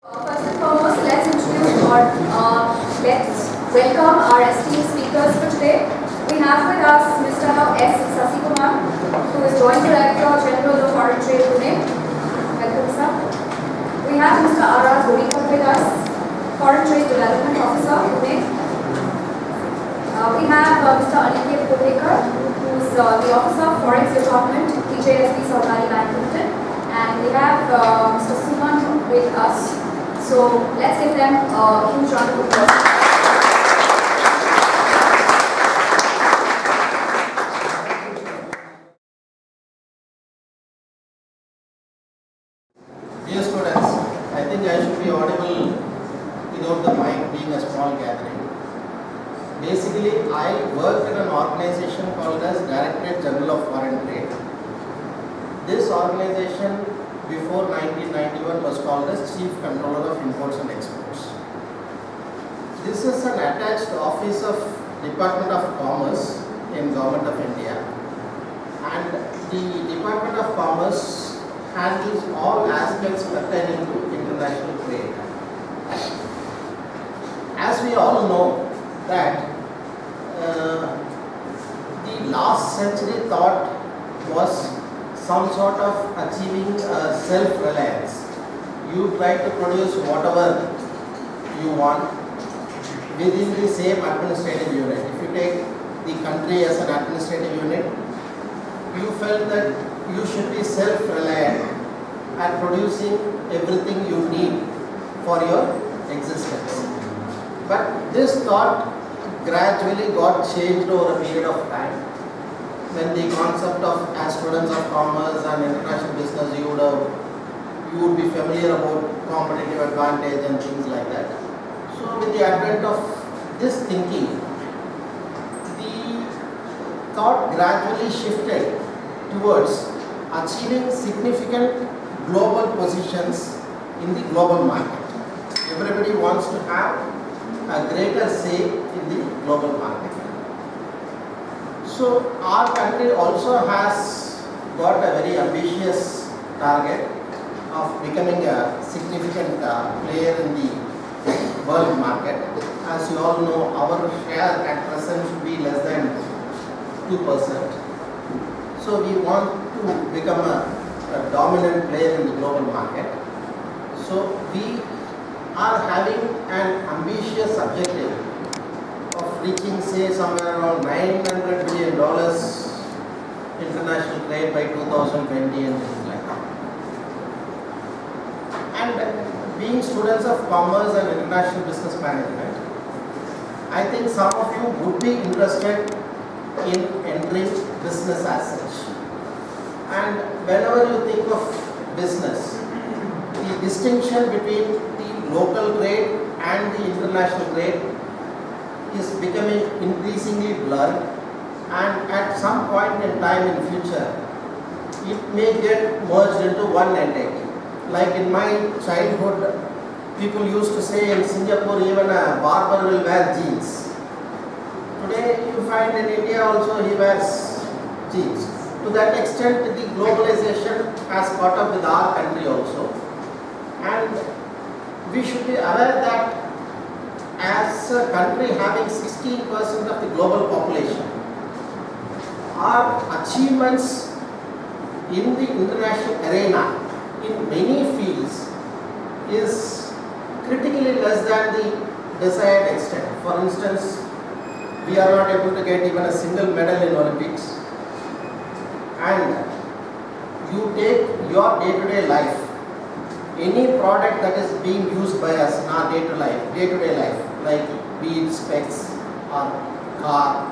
First and foremost, let's welcome our esteemed speakers for today. We have with us Mr. S. Sasikumar, who is Joint Director General of Foreign Trade, Pune. Welcome, sir. We have Mr. R.R. Gorikar with us, Foreign Trade Development Officer, Pune. We have Mr. Aniket Kodekar, who is the Officer of Forex Department, TJSB Sahkari Bank Limited. And we have Mr. Suman with us. So let's give them a huge round of applause. Dear students, I think I should be audible without the mic being a small gathering. Basically, I worked in an organization called as Directorate General of Foreign Trade. This organization before 1991 was called as Chief Controller of Imports and Exports. This is an attached office of Department of Commerce in Government of India, and the Department of Commerce handles all aspects pertaining to international trade. As we all know that the last century thought was some sort of achieving self-reliance. You try to produce whatever you want within the same administrative unit. If you take the country as an administrative unit, you felt that you should be self-reliant at producing everything you need for your existence. But this thought gradually got changed over a period of time. When the concept of, as students of commerce and international business, you would be familiar about competitive advantage and things like that. So with the advent of this thinking, the thought gradually shifted towards achieving significant global positions in the global market. Everybody wants to have a greater say in the global market. So our country also has got a very ambitious target of becoming a significant player in the world market. As you all know, our share at present should be less than 2%. So we want to become a dominant player in the global market. So we are having an ambitious objective of reaching, say, somewhere around $900 billion international trade by 2020 and things like that. And being students of commerce and international business management, I think some of you would be interested in entering business as such. And whenever you think of business, the distinction between the local trade and the international trade is becoming increasingly blurred, and at some point in time in future it may get merged into one entity. Like in my childhood, people used to say in Singapore even a barber will wear jeans. Today you find in India also he wears jeans. To that extent the globalization has caught up with our country also, and we should be aware that as a country having 16% of the global population, our achievements in the international arena in many fields is critically less than the desired extent. For instance, we are not able to get even a single medal in Olympics, and you take your day-to-day life, any product that is being used by us in our day-to-day life, like be it specs or car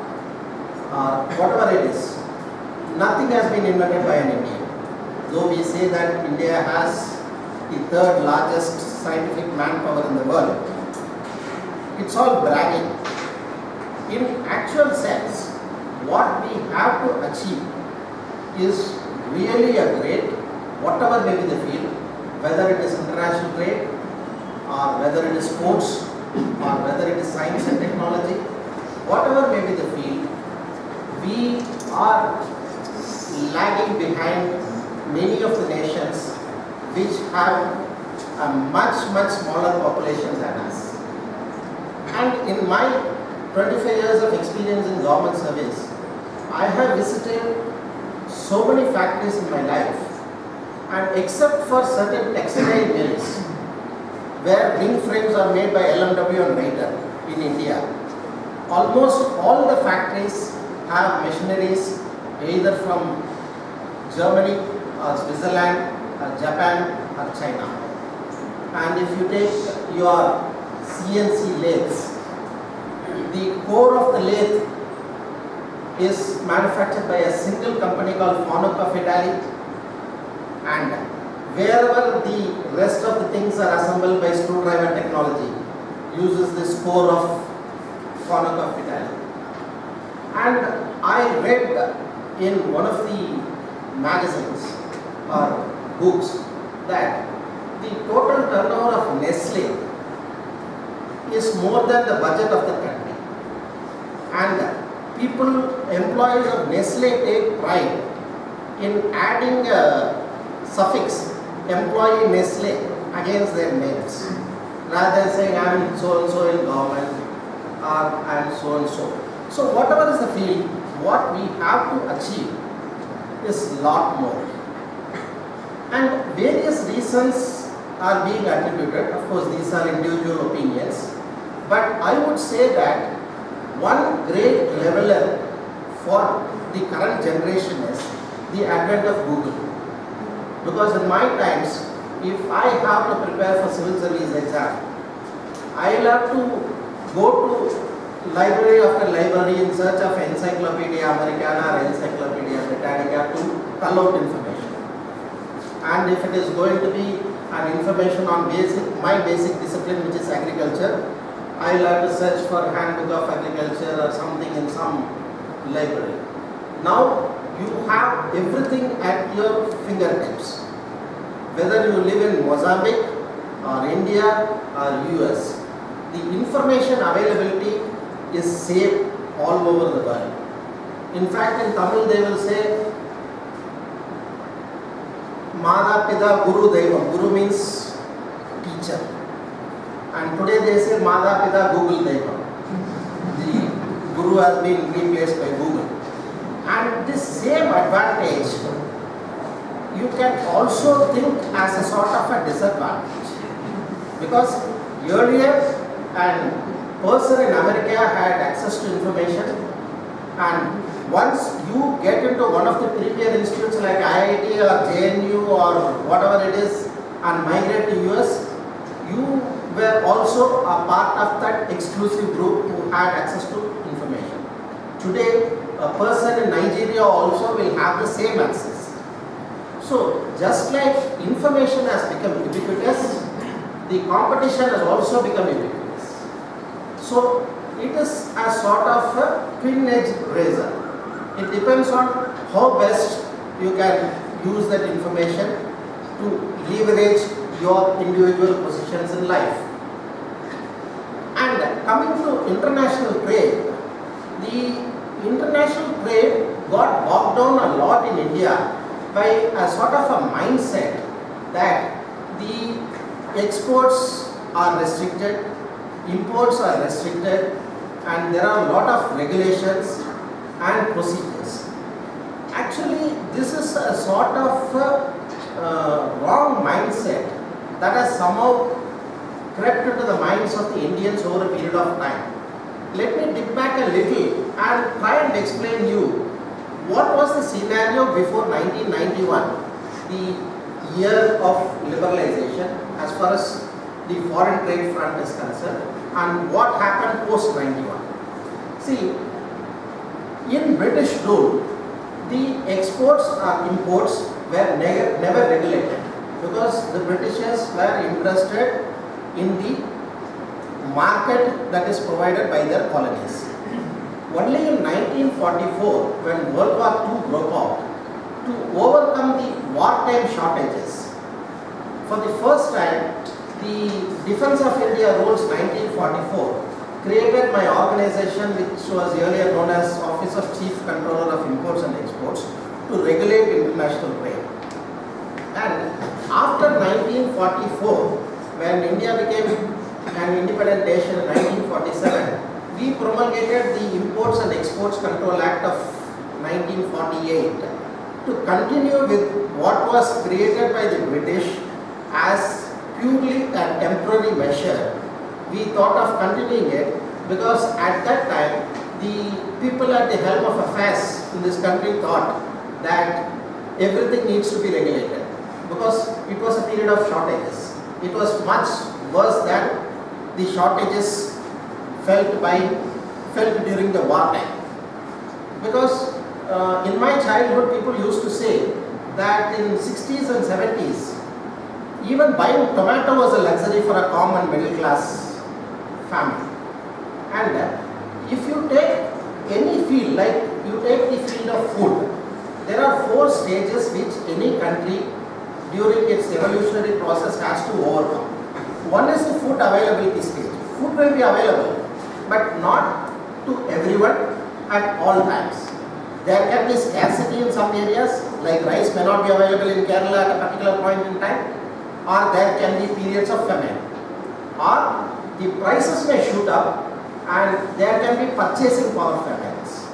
or whatever it is, nothing has been invented by an Indian. Though we say that India has the third largest scientific manpower in the world, it's all bragging. In actual sense, what we have to achieve is really a great, whatever may be the field, whether it is international trade or whether it is sports or whether it is science and technology, whatever may be the field, we are lagging behind many of the nations which have a much smaller population than us. And in my 25 years of experience in government service, I have visited so many factories in my life, and except for certain textile mills where wing frames are made by LMW and Raider in India, almost all the factories have machineries either from Germany or Switzerland or Japan or China. And if you take your CNC lathes, the core of the lathe is manufactured by a single company called Fanuc of Italy, and wherever the rest of the things are assembled by screwdriver technology uses this core of Fanuc of Italy. And I read in one of the magazines or books that the total turnover of Nestle is more than the budget of the country. And people, employees of Nestle take pride in adding a suffix employee Nestle against their names, rather than saying I am so and so in government or I am so and so. So whatever is the field, what we have to achieve is a lot more. And various reasons are being attributed. Of course, these are individual opinions, but I would say that one great leveler for the current generation is the advent of Google. Because in my times, if I have to prepare for civil service exam, I will have to go to library after library in search of Encyclopedia Americana or Encyclopedia Britannica to cull out information. And if it is going to be an information on my basic discipline, which is agriculture, I will have to search for Handbook of Agriculture or something in some library. Now you have everything at your fingertips. Whether you live in Mozambique or India or US, the information availability is same all over the world. In fact, in Tamil they will say Mada Pida Guru Devam. Guru means teacher. And today they say Mada Pida Google Devam. The Guru has been replaced by Google. And this same advantage you can also think as a sort of a disadvantage. Because earlier a person in America had access to information, and once you get into one of the premier institutes like IIT or JNU or whatever it is and migrate to US, you were also a part of that exclusive group who had access to information. Today, a person in Nigeria also will have the same access. So, just like information has become ubiquitous, the competition has also become ubiquitous. So, it is a sort of a twin-edged razor. It depends on how best you can use that information to leverage your individual positions in life. And coming to international trade, the international trade got bogged down a lot in India by a sort of a mindset that the exports are restricted, imports are restricted, and there are a lot of regulations and procedures. Actually, this is a sort of wrong mindset that has somehow crept into the minds of the Indians over a period of time. Let me dig back a little and try and explain you what was the scenario before 1991, the year of liberalization as far as the foreign trade front is concerned, and what happened post 91. See, in British rule, the exports or imports were never regulated because the Britishers were interested in the market that is provided by their colonies. Only in 1944, when World War II broke out, to overcome the wartime shortages, for the first time, the Defence of India Rules 1944 created my organization, which was earlier known as Office of Chief Controller of Imports and Exports, to regulate international trade. And after 1944, when India became an independent nation in 1947, we promulgated the Imports and Exports Control Act of 1948 to continue with what was created by the British as purely a temporary measure. We thought of continuing it because at that time the people at the helm of affairs in this country thought that everything needs to be regulated because it was a period of shortages. It was much worse than the shortages felt during the wartime. Because in my childhood, people used to say that in 60s and 70s, even buying tomato was a luxury for a common middle class family. And if you take any field, like you take the field of food, there are 4 stages which any country during its evolutionary process has to overcome. One is the food availability stage. Food will be available, but not to everyone at all times. There can be scarcity in some areas, like rice may not be available in Kerala at a particular point in time, or there can be periods of famine, or the prices may shoot up and there can be purchasing power famines.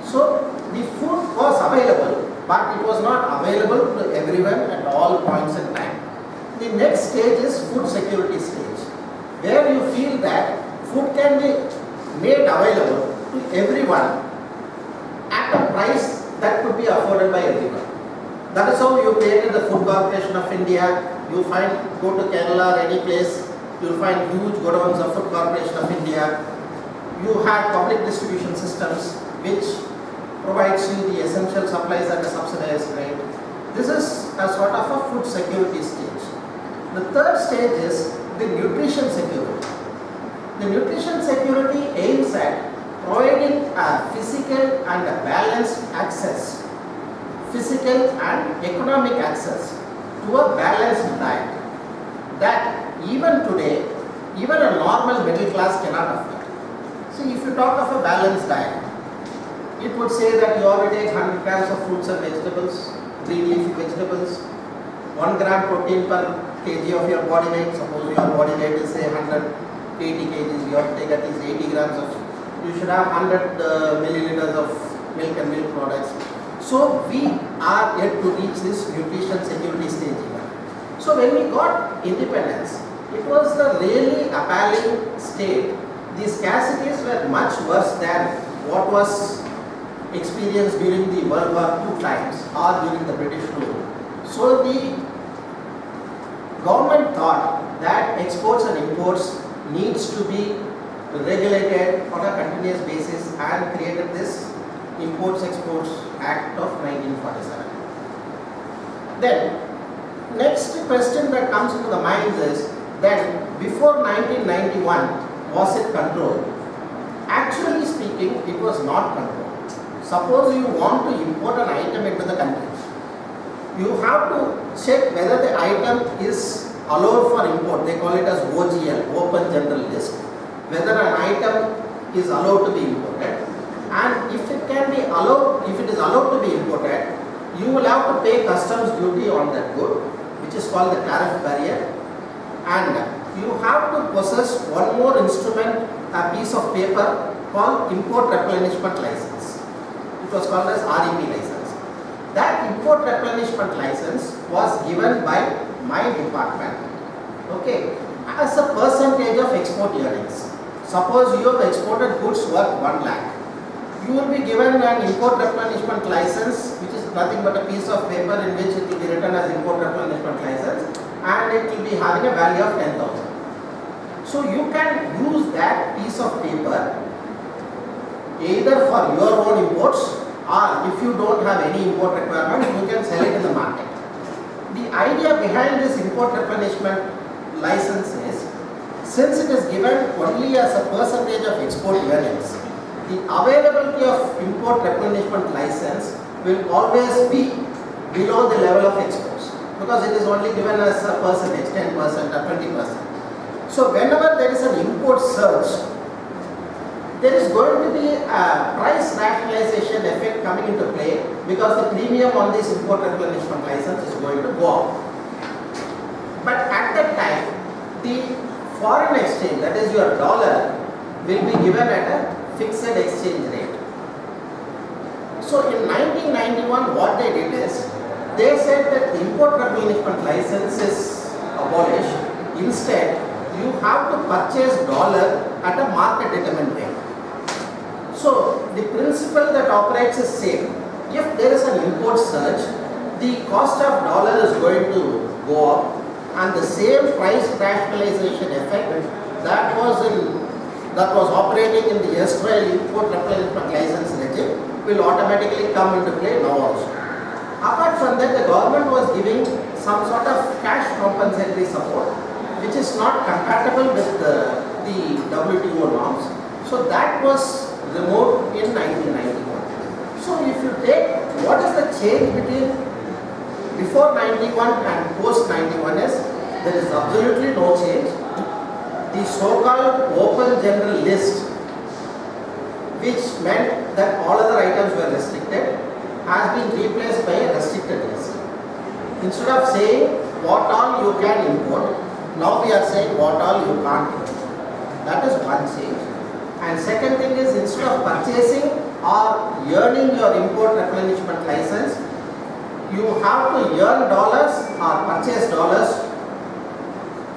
So the food was available, but it was not available to everyone at all points in time. The next stage is food security stage, where you feel that food can be made available to everyone at a price that could be afforded by everyone. That is how you created the Food Corporation of India. You go to Kerala or any place, you will find huge godowns of Food Corporation of India. You have public distribution systems which provides you the essential supplies at a subsidized rate. This is a sort of a food security stage. The third stage is the nutrition security. The nutrition security aims at providing a physical and a balanced access, physical and economic access to a balanced diet that even today, even a normal middle class cannot afford. See, if you talk of a balanced diet, it would say that you ought to take 100 grams of fruits and vegetables, green leafy vegetables, 1 gram protein per kg of your body weight. Suppose your body weight is say 180 kgs, you have to take at least 80 grams of, you should have 100 milliliters of milk and milk products. So we are yet to reach this nutrition security stage even. So when we got independence, it was the really appalling state. The scarcities were much worse than what was experienced during the World War II times or during the British rule. So the government thought that exports and imports needs to be regulated on a continuous basis and created this Imports Exports Act of 1947. Then next question that comes into the mind is that before 1991, was it controlled? Actually speaking, it was not controlled. Suppose you want to import an item into the country, you have to check whether the item is allowed for import. They call it as OGL, Open General List, whether an item is allowed to be imported, and if it can be allowed, if it is allowed to be imported, you will have to pay customs duty on that good, which is called the tariff barrier, and you have to possess one more instrument, a piece of paper called Import Replenishment License. It was called as REP license. That Import Replenishment License was given by my department, okay, as a percentage of export earnings. Suppose you have exported goods worth 1 lakh. You will be given an Import Replenishment License, which is nothing but a piece of paper in which it will be written as Import Replenishment License, and it will be having a value of 10,000. So you can use that piece of paper either for your own imports, or if you don't have any import requirement, you can sell it in the market. The idea behind this Import Replenishment License is, since it is given only as a percentage of export earnings, the availability of Import Replenishment License will always be below the level of exports, because it is only given as a percentage, 10% or 20%. So whenever there is an import surge, there is going to be a price rationalization effect coming into play, because the premium on this Import Replenishment License is going to go up. But at that time, the foreign exchange, that is your dollar, will be given at a fixed exchange rate. So in 1991, what they did is, they said that the import replenishment license is abolished. Instead, you have to purchase dollar at a market determined rate. So the principle that operates is same. If there is an import surge, the cost of dollar is going to go up, and the same price rationalization effect that was operating in the erstwhile import replenishment license regime will automatically come into play now also. Apart from that, the government was giving some sort of cash compensatory support, which is not compatible with the WTO norms. So that was removed in 1991. So if you take what is the change between before 91 and post 91 is, there is absolutely no change. The so-called open general list, which meant that all other items were restricted, has been replaced by a restricted list. Instead of saying what all you can import, now we are saying what all you can't import. That is one change. And second thing is, instead of purchasing or earning your import replenishment license, you have to earn dollars or purchase dollars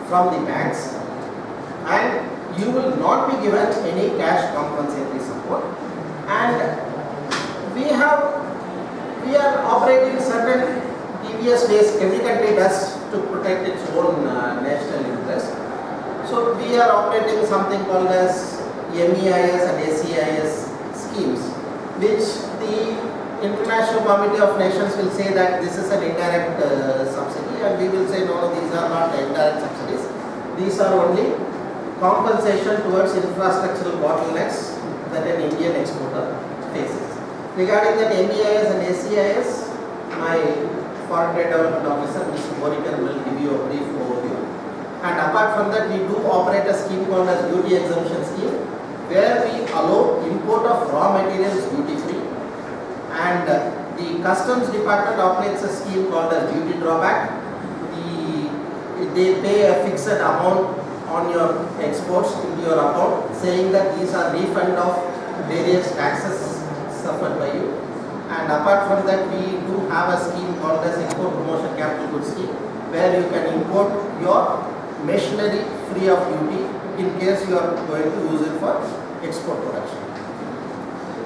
from the banks, and you will not be given any cash compensatory support. And we are operating certain devious ways. Every country does to protect its own national interest. So we are operating something called as MEIS and ACIS schemes, which the International Committee of Nations will say that this is an indirect subsidy, and we will say no, these are not indirect subsidies. These are only compensation towards infrastructural bottlenecks that an Indian exporter faces. Regarding that MEIS and ACIS, my Foreign Trade Development Officer, Mr. Borikar, will give you a brief overview. And apart from that, we do operate a scheme called as duty exemption scheme, where we allow import of raw materials duty free, and the Customs Department operates a scheme called as duty drawback. They pay a fixed amount on your exports into your account, saying that these are refund of various taxes suffered by you. And apart from that, we do have a scheme called as Export Promotion Capital Goods Scheme, where you can import your machinery free of duty in case you are going to use it for export production.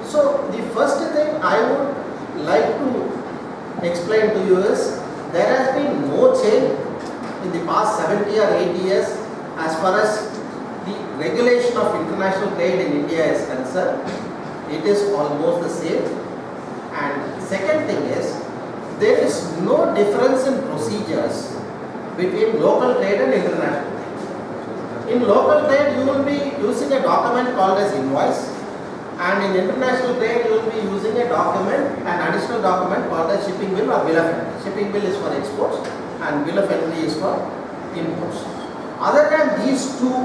So the first thing I would like to explain to you is, there has been no change in the past 70 or 80 years as far as the regulation of international trade in India is concerned. It is almost the same. And second thing is, there is no difference in procedures between local trade and international trade. In local trade, you will be using a document called as invoice, and in international trade, you will be using a document, an additional document called as shipping bill or bill of entry. Shipping bill is for exports and bill of entry is for imports. Other than these two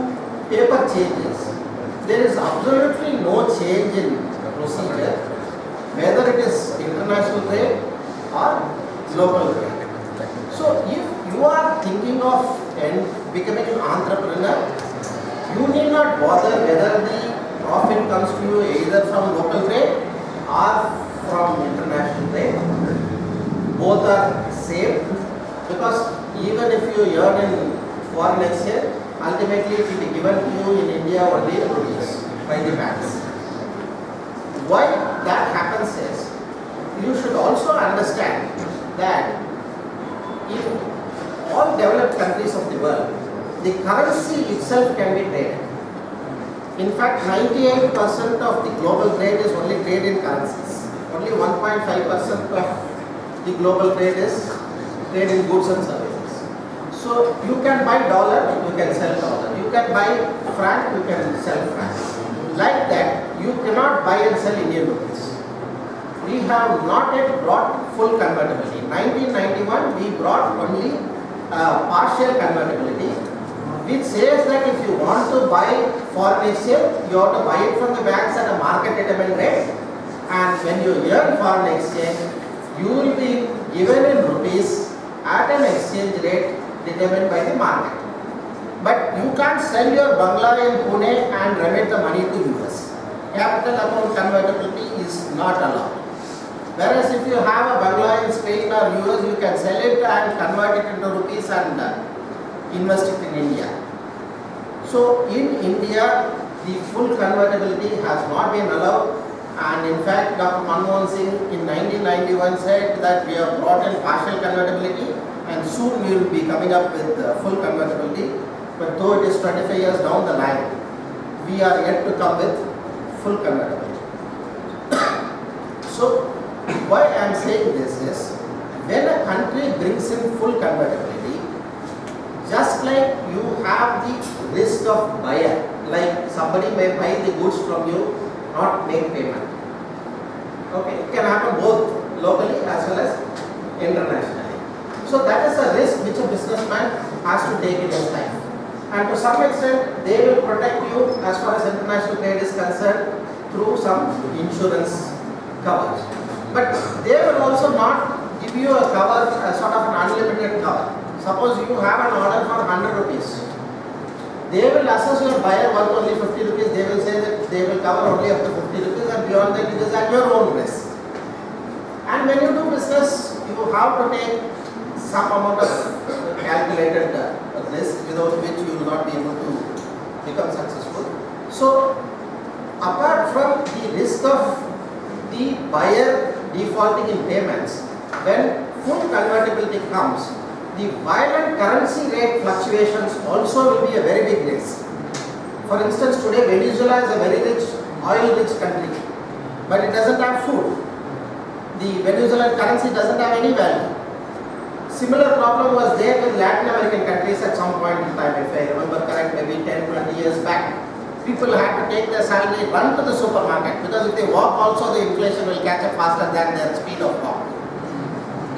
paper changes, there is absolutely no change in procedure, whether it is international trade or local trade. So if you are thinking of becoming an entrepreneur, you need not bother whether the profit comes to you either from local trade or from international trade. Both are same, because even if you earn in foreign exchange, ultimately it will be given to you in India only in rupees by the banks. Why that happens is, you should also understand that in all developed countries of the world, the currency itself can be traded. In fact, 98% of the global trade is only trade in currencies. Only 1.5% of the global trade is trade in goods and services. So you can buy dollar, you can sell dollar. You can buy franc, you can sell franc. Like that, you cannot buy and sell Indian rupees. We have not yet brought full convertibility. In 1991, we brought only partial convertibility, which says that if you want to buy foreign exchange, you have to buy it from the banks at a market determined rate, and when you earn foreign exchange, you will be given in rupees at an exchange rate determined by the market. But you can't sell your bungalow in Pune and remit the money to US. Capital account convertibility is not allowed. Whereas if you have a bungalow in Spain or US, you can sell it and convert it into rupees and invest it in India. So in India, the full convertibility has not been allowed, and in fact Dr. Manmohan Singh in 1991 said that we have brought in partial convertibility and soon we will be coming up with full convertibility. But though it is 25 years down the line, we are yet to come with full convertibility. So why I am saying this is, when a country brings in full convertibility, just like you have the risk of buyer, like somebody may buy the goods from you, not make payment. Okay, it can happen both locally as well as internationally. So that is a risk which a businessman has to take in his life. And to some extent, they will protect you as far as international trade is concerned through some insurance coverage. But they will also not give you a cover, a sort of an unlimited cover. Suppose you have an order for 100 rupees. They will assess your buyer worth only 50 rupees. They will say that they will cover only up to 50 rupees, and beyond that it is at your own risk. And when you do business, you have to take some amount of calculated risk, without which you will not be able to become successful. So apart from the risk of the buyer defaulting in payments, when full convertibility comes, the violent currency rate fluctuations also will be a very big risk. For instance, today Venezuela is a very rich, oil-rich country, but it doesn't have food. The Venezuelan currency doesn't have any value. Similar problem was there with Latin American countries at some point in time, if I remember correct, maybe 10-20 years back. People had to take their salary, run to the supermarket, because if they walk also the inflation will catch up faster than their speed of walk.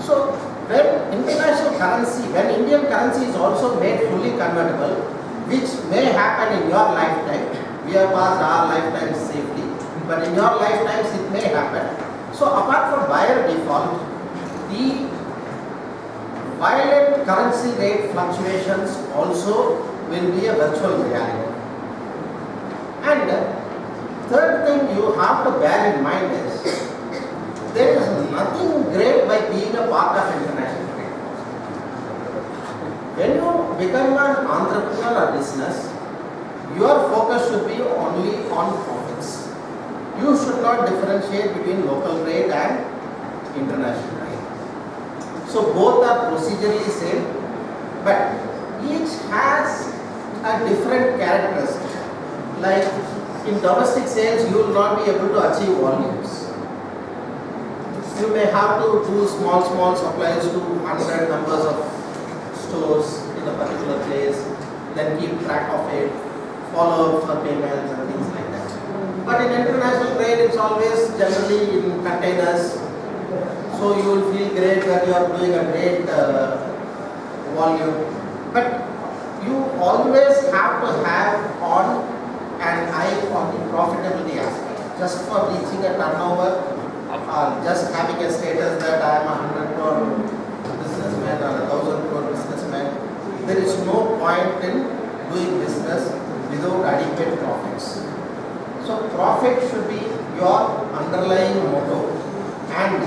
So when international currency, when Indian currency is also made fully convertible, which may happen in your lifetime, we have passed our lifetimes safely, but in your lifetimes it may happen. So apart from buyer default, the violent currency rate fluctuations also will be a virtual reality. And third thing you have to bear in mind is, there is nothing great by being a part of international trade. When you become an entrepreneur or business, your focus should be only on profits. You should not differentiate between local trade and international trade. So both are procedurally same, but each has a different characteristic. Like in domestic sales, you will not be able to achieve volumes. You may have to do small supplies to 100 numbers of stores in a particular place, then keep track of it, follow up for payments and things like that. But in international trade, it's always generally in containers. So you will feel great that you are doing a great volume. But you always have to have on an eye on the profitability aspect. Just for reaching a turnover, just having a status that I am a 100 crore businessman or a 1,000 crore businessman, there is no point in doing business without adequate profits. So profit should be your underlying motto, and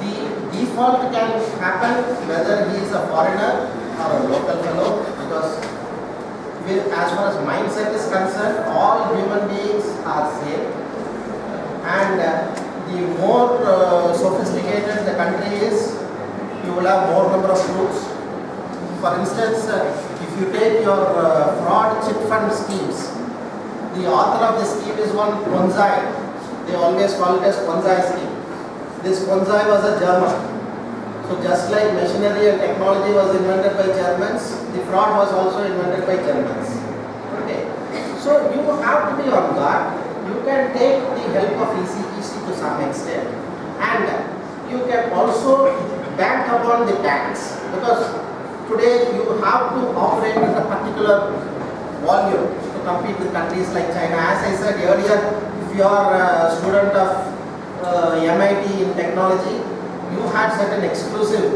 the default can happen whether he is a foreigner or a local fellow, because as far as mindset is concerned, all human beings are same, and the more sophisticated the country is, you will have more number of groups. For instance, if you take your fraud chit fund schemes, the author of the scheme is one Ponzi. They always call it as Ponzi scheme. This Ponzi was a German. So just like machinery and technology was invented by Germans, the fraud was also invented by Germans. Okay. So you have to be on guard. You can take the help of ECGC to some extent, and you can also bank upon the banks, because today you have to operate at a particular volume to compete with countries like China. As I said earlier, if you are a student of MIT in technology, you had certain exclusive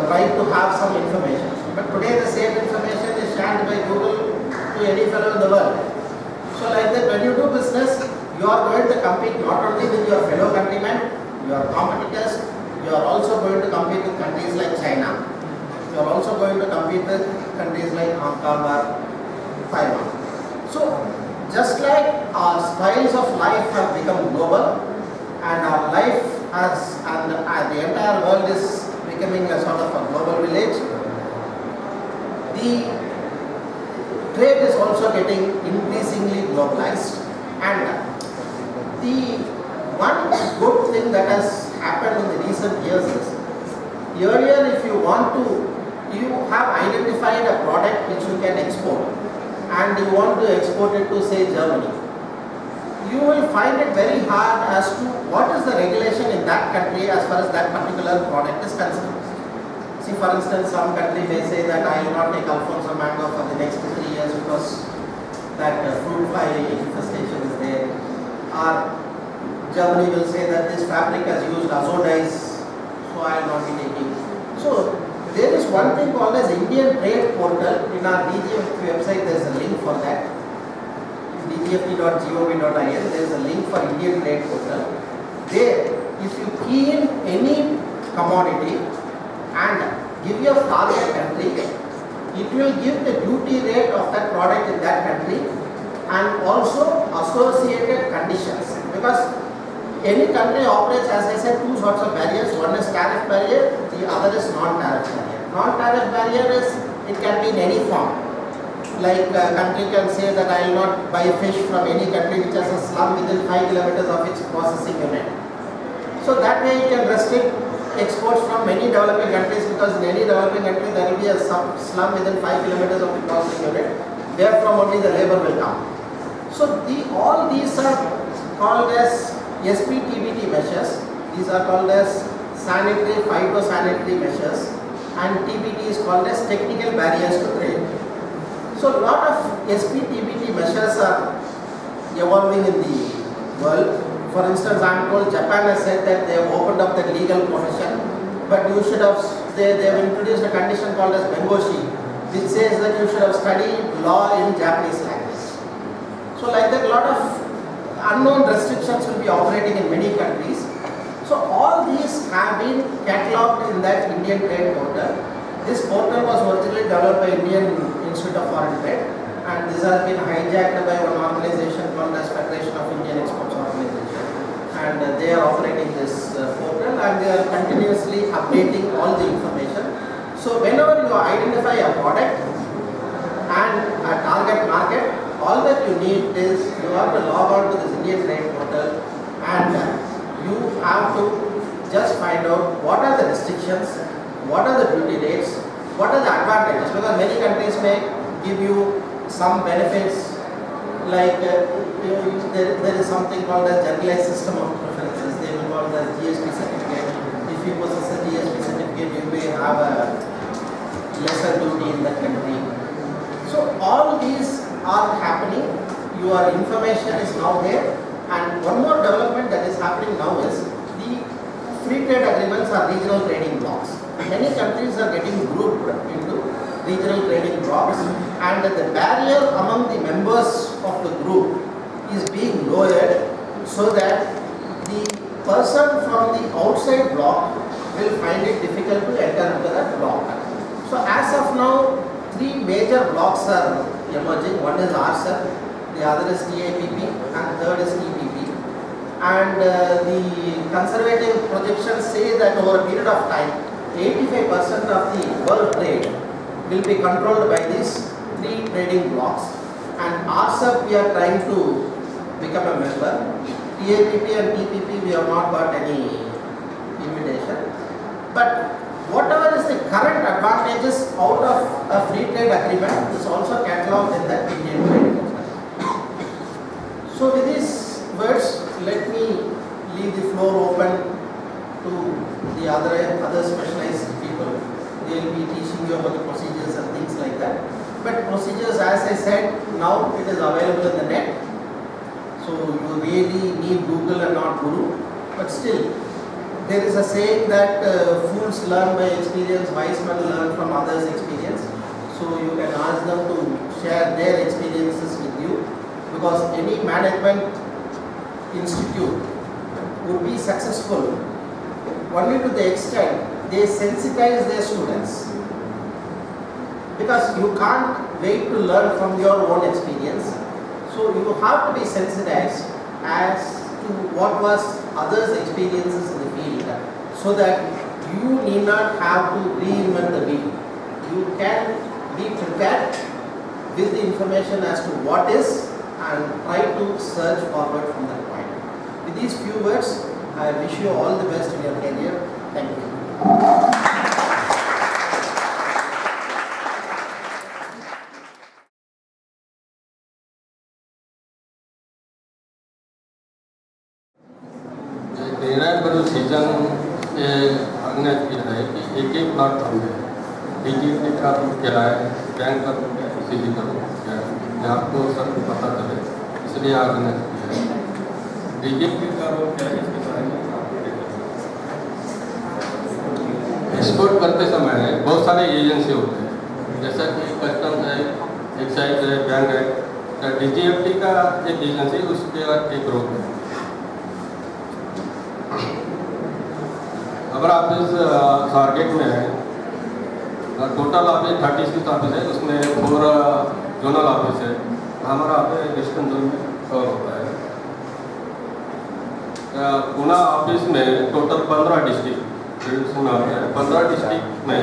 right to have some information. But today the same information is shared by Google to any fellow in the world. So like that, when you do business, you are going to compete not only with your fellow countrymen, your competitors, you are also going to compete with countries like China. You are also going to compete with countries like Hong Kong or Taiwan. So just like our styles of life have become global and our life has and the entire world is becoming a sort of a global village, the trade is also getting increasingly globalized. And the one good thing that has happened in the recent years is, earlier if you have identified a product which you can export and you want to export it to say Germany, you will find it very hard as to what is the regulation in that country as far as that particular product is concerned. See, for instance, some country may say that I will not take Alfonso mango for the next 3 years because that fruit fly infestation is there. Or Germany will say that this fabric has used azo dyes, so I will not be taking. So there is one thing called as Indian Trade Portal. In our DGFT website there is a link for that. dgft.gov.in, there is a link for Indian Trade Portal. There, if you key in any commodity and give your target country, it will give the duty rate of that product in that country and also associated conditions. Because any country operates, as I said, two sorts of barriers. One is tariff barrier, the other is non-tariff barrier. Non-tariff barrier is, it can be in any form. Like a country can say that I will not buy fish from any country which has a slum within 5 kilometers of its processing unit. So that way it can restrict exports from many developing countries, because in any developing country there will be a slum within 5 kilometers of the processing unit. Therefrom only the labor will come. So all these are called as SPTBT measures. These are called as sanitary, phytosanitary measures, and TBT is called as technical barriers to trade. So a lot of SPTBT measures are evolving in the world. For instance, I am told Japan has said that they have opened up the legal profession, but you should have, they have introduced a condition called as Bengoshi, which says that you should have studied law in Japanese language. So like that, a lot of unknown restrictions will be operating in many countries. So all these have been catalogued in that Indian Trade Portal. This portal was originally developed by Indian Institute of Foreign Trade, and this has been hijacked by one organization called as Federation of Indian Exports Organization, and they are operating this portal, and they are continuously updating all the information. So whenever you identify a product and a target market, all that you need is you have to log on to this Indian Trade Portal, and you have to just find out what are the restrictions, what are the duty rates, what are the advantages, because many countries may give you some benefits, like there is something called as generalized system of preferences. They will call the GSP certificate. If you possess a GSP certificate, you may have a lesser duty in that country. So all these are happening. Your information is now there. And one more development that is happening now is the free trade agreements are regional trading blocks. Many countries are getting grouped into regional trading blocks, and the barrier among the members of the group is being lowered so that the person from the outside block will find it difficult to enter into that block. So as of now, three major blocks are emerging. One is RCEP, the other is TAPP, and third is TPP. And the conservative projections say that over a period of time, 85% of the world trade will be controlled by these three trading blocks. And RCEP we are trying to become a member. TAPP and TPP we have not got any invitation. But whatever is the current advantages out of a free trade agreement is also catalogued in that Indian Trade Portal. So with these words, let me leave the floor open to the other specialized people. They will be teaching you about the procedures and things like that. But procedures, as I said, now it is available in the net. So you really need Google and not Guru. But still, there is a saying that fools learn by experience, wise men learn from others' experience. So you can ask them to share their experiences with you, because any management institute would be successful only to the extent they sensitize their students. Because you can't wait to learn from your own experience. So you have to be sensitized as to what was others' experiences in the field, so that you need not have to reinvent the wheel. You can be prepared with the information as to what is and try to search forward from that point. With these few words, I wish you all the best in your career. Thank you. पर season organise किया है कि एक platform है, DGFT का root क्या है, bank का रूट क्या है, CG का रूट क्या है, ये आपको सब पता चले, इसलिए ऑर्गेनाइज किया है। DGFT का रूट क्या है, इसके बारे में आपको एक्सपोर्ट करते समय बहुत सारे एजेंसी होते हैं, जैसा कि कस्टम्स है, एक्साइज है, बैंक है। तो DGFT का एक एजेंसी, उसके एक रूट है। अगर आप इस टारगेट में है, टोटल ऑफिस 36 ऑफिस है, उसमें 4 जोनल ऑफिस है, हमारा ऑफिस ईस्टर्न जोन में कवर होता है। पुणे ऑफिस में टोटल 15 डिस्ट्रिक्ट में आते हैं। 15 डिस्ट्रिक्ट में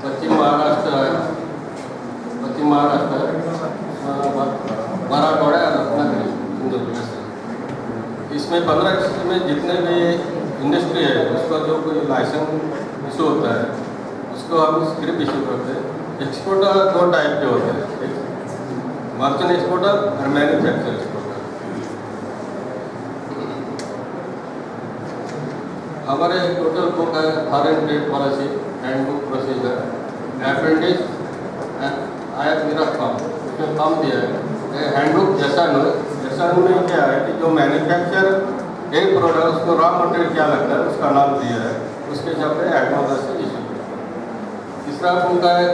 पश्चिम महाराष्ट्र है, मराठवाड़ा और रत्नागिरी, सिंधुदुर्ग है। इसमें 15 डिस्ट्रिक्ट में जितने भी इंडस्ट्री है, उसका जो कोई लाइसेंस इशू होता है, उसको हम स्क्रिप्ट इशू करते हैं। एक्सपोर्टर 2 टाइप के होते हैं, मर्चेंट एक्सपोर्टर और मैन्युफैक्चर एक्सपोर्टर। हमारे टोटल बुक है foreign trade policy, handbook procedure, apprentice, आयात निर्यात काम, उसमें काम दिया है। हैंडबुक जैसा में क्या है कि जो मैन्युफैक्चर एक प्रोडक्ट, उसको रॉ मटेरियल क्या लगता है, उसका नाम दिया है, उसके हिसाब से एडवांस इशू। तीसरा उनका है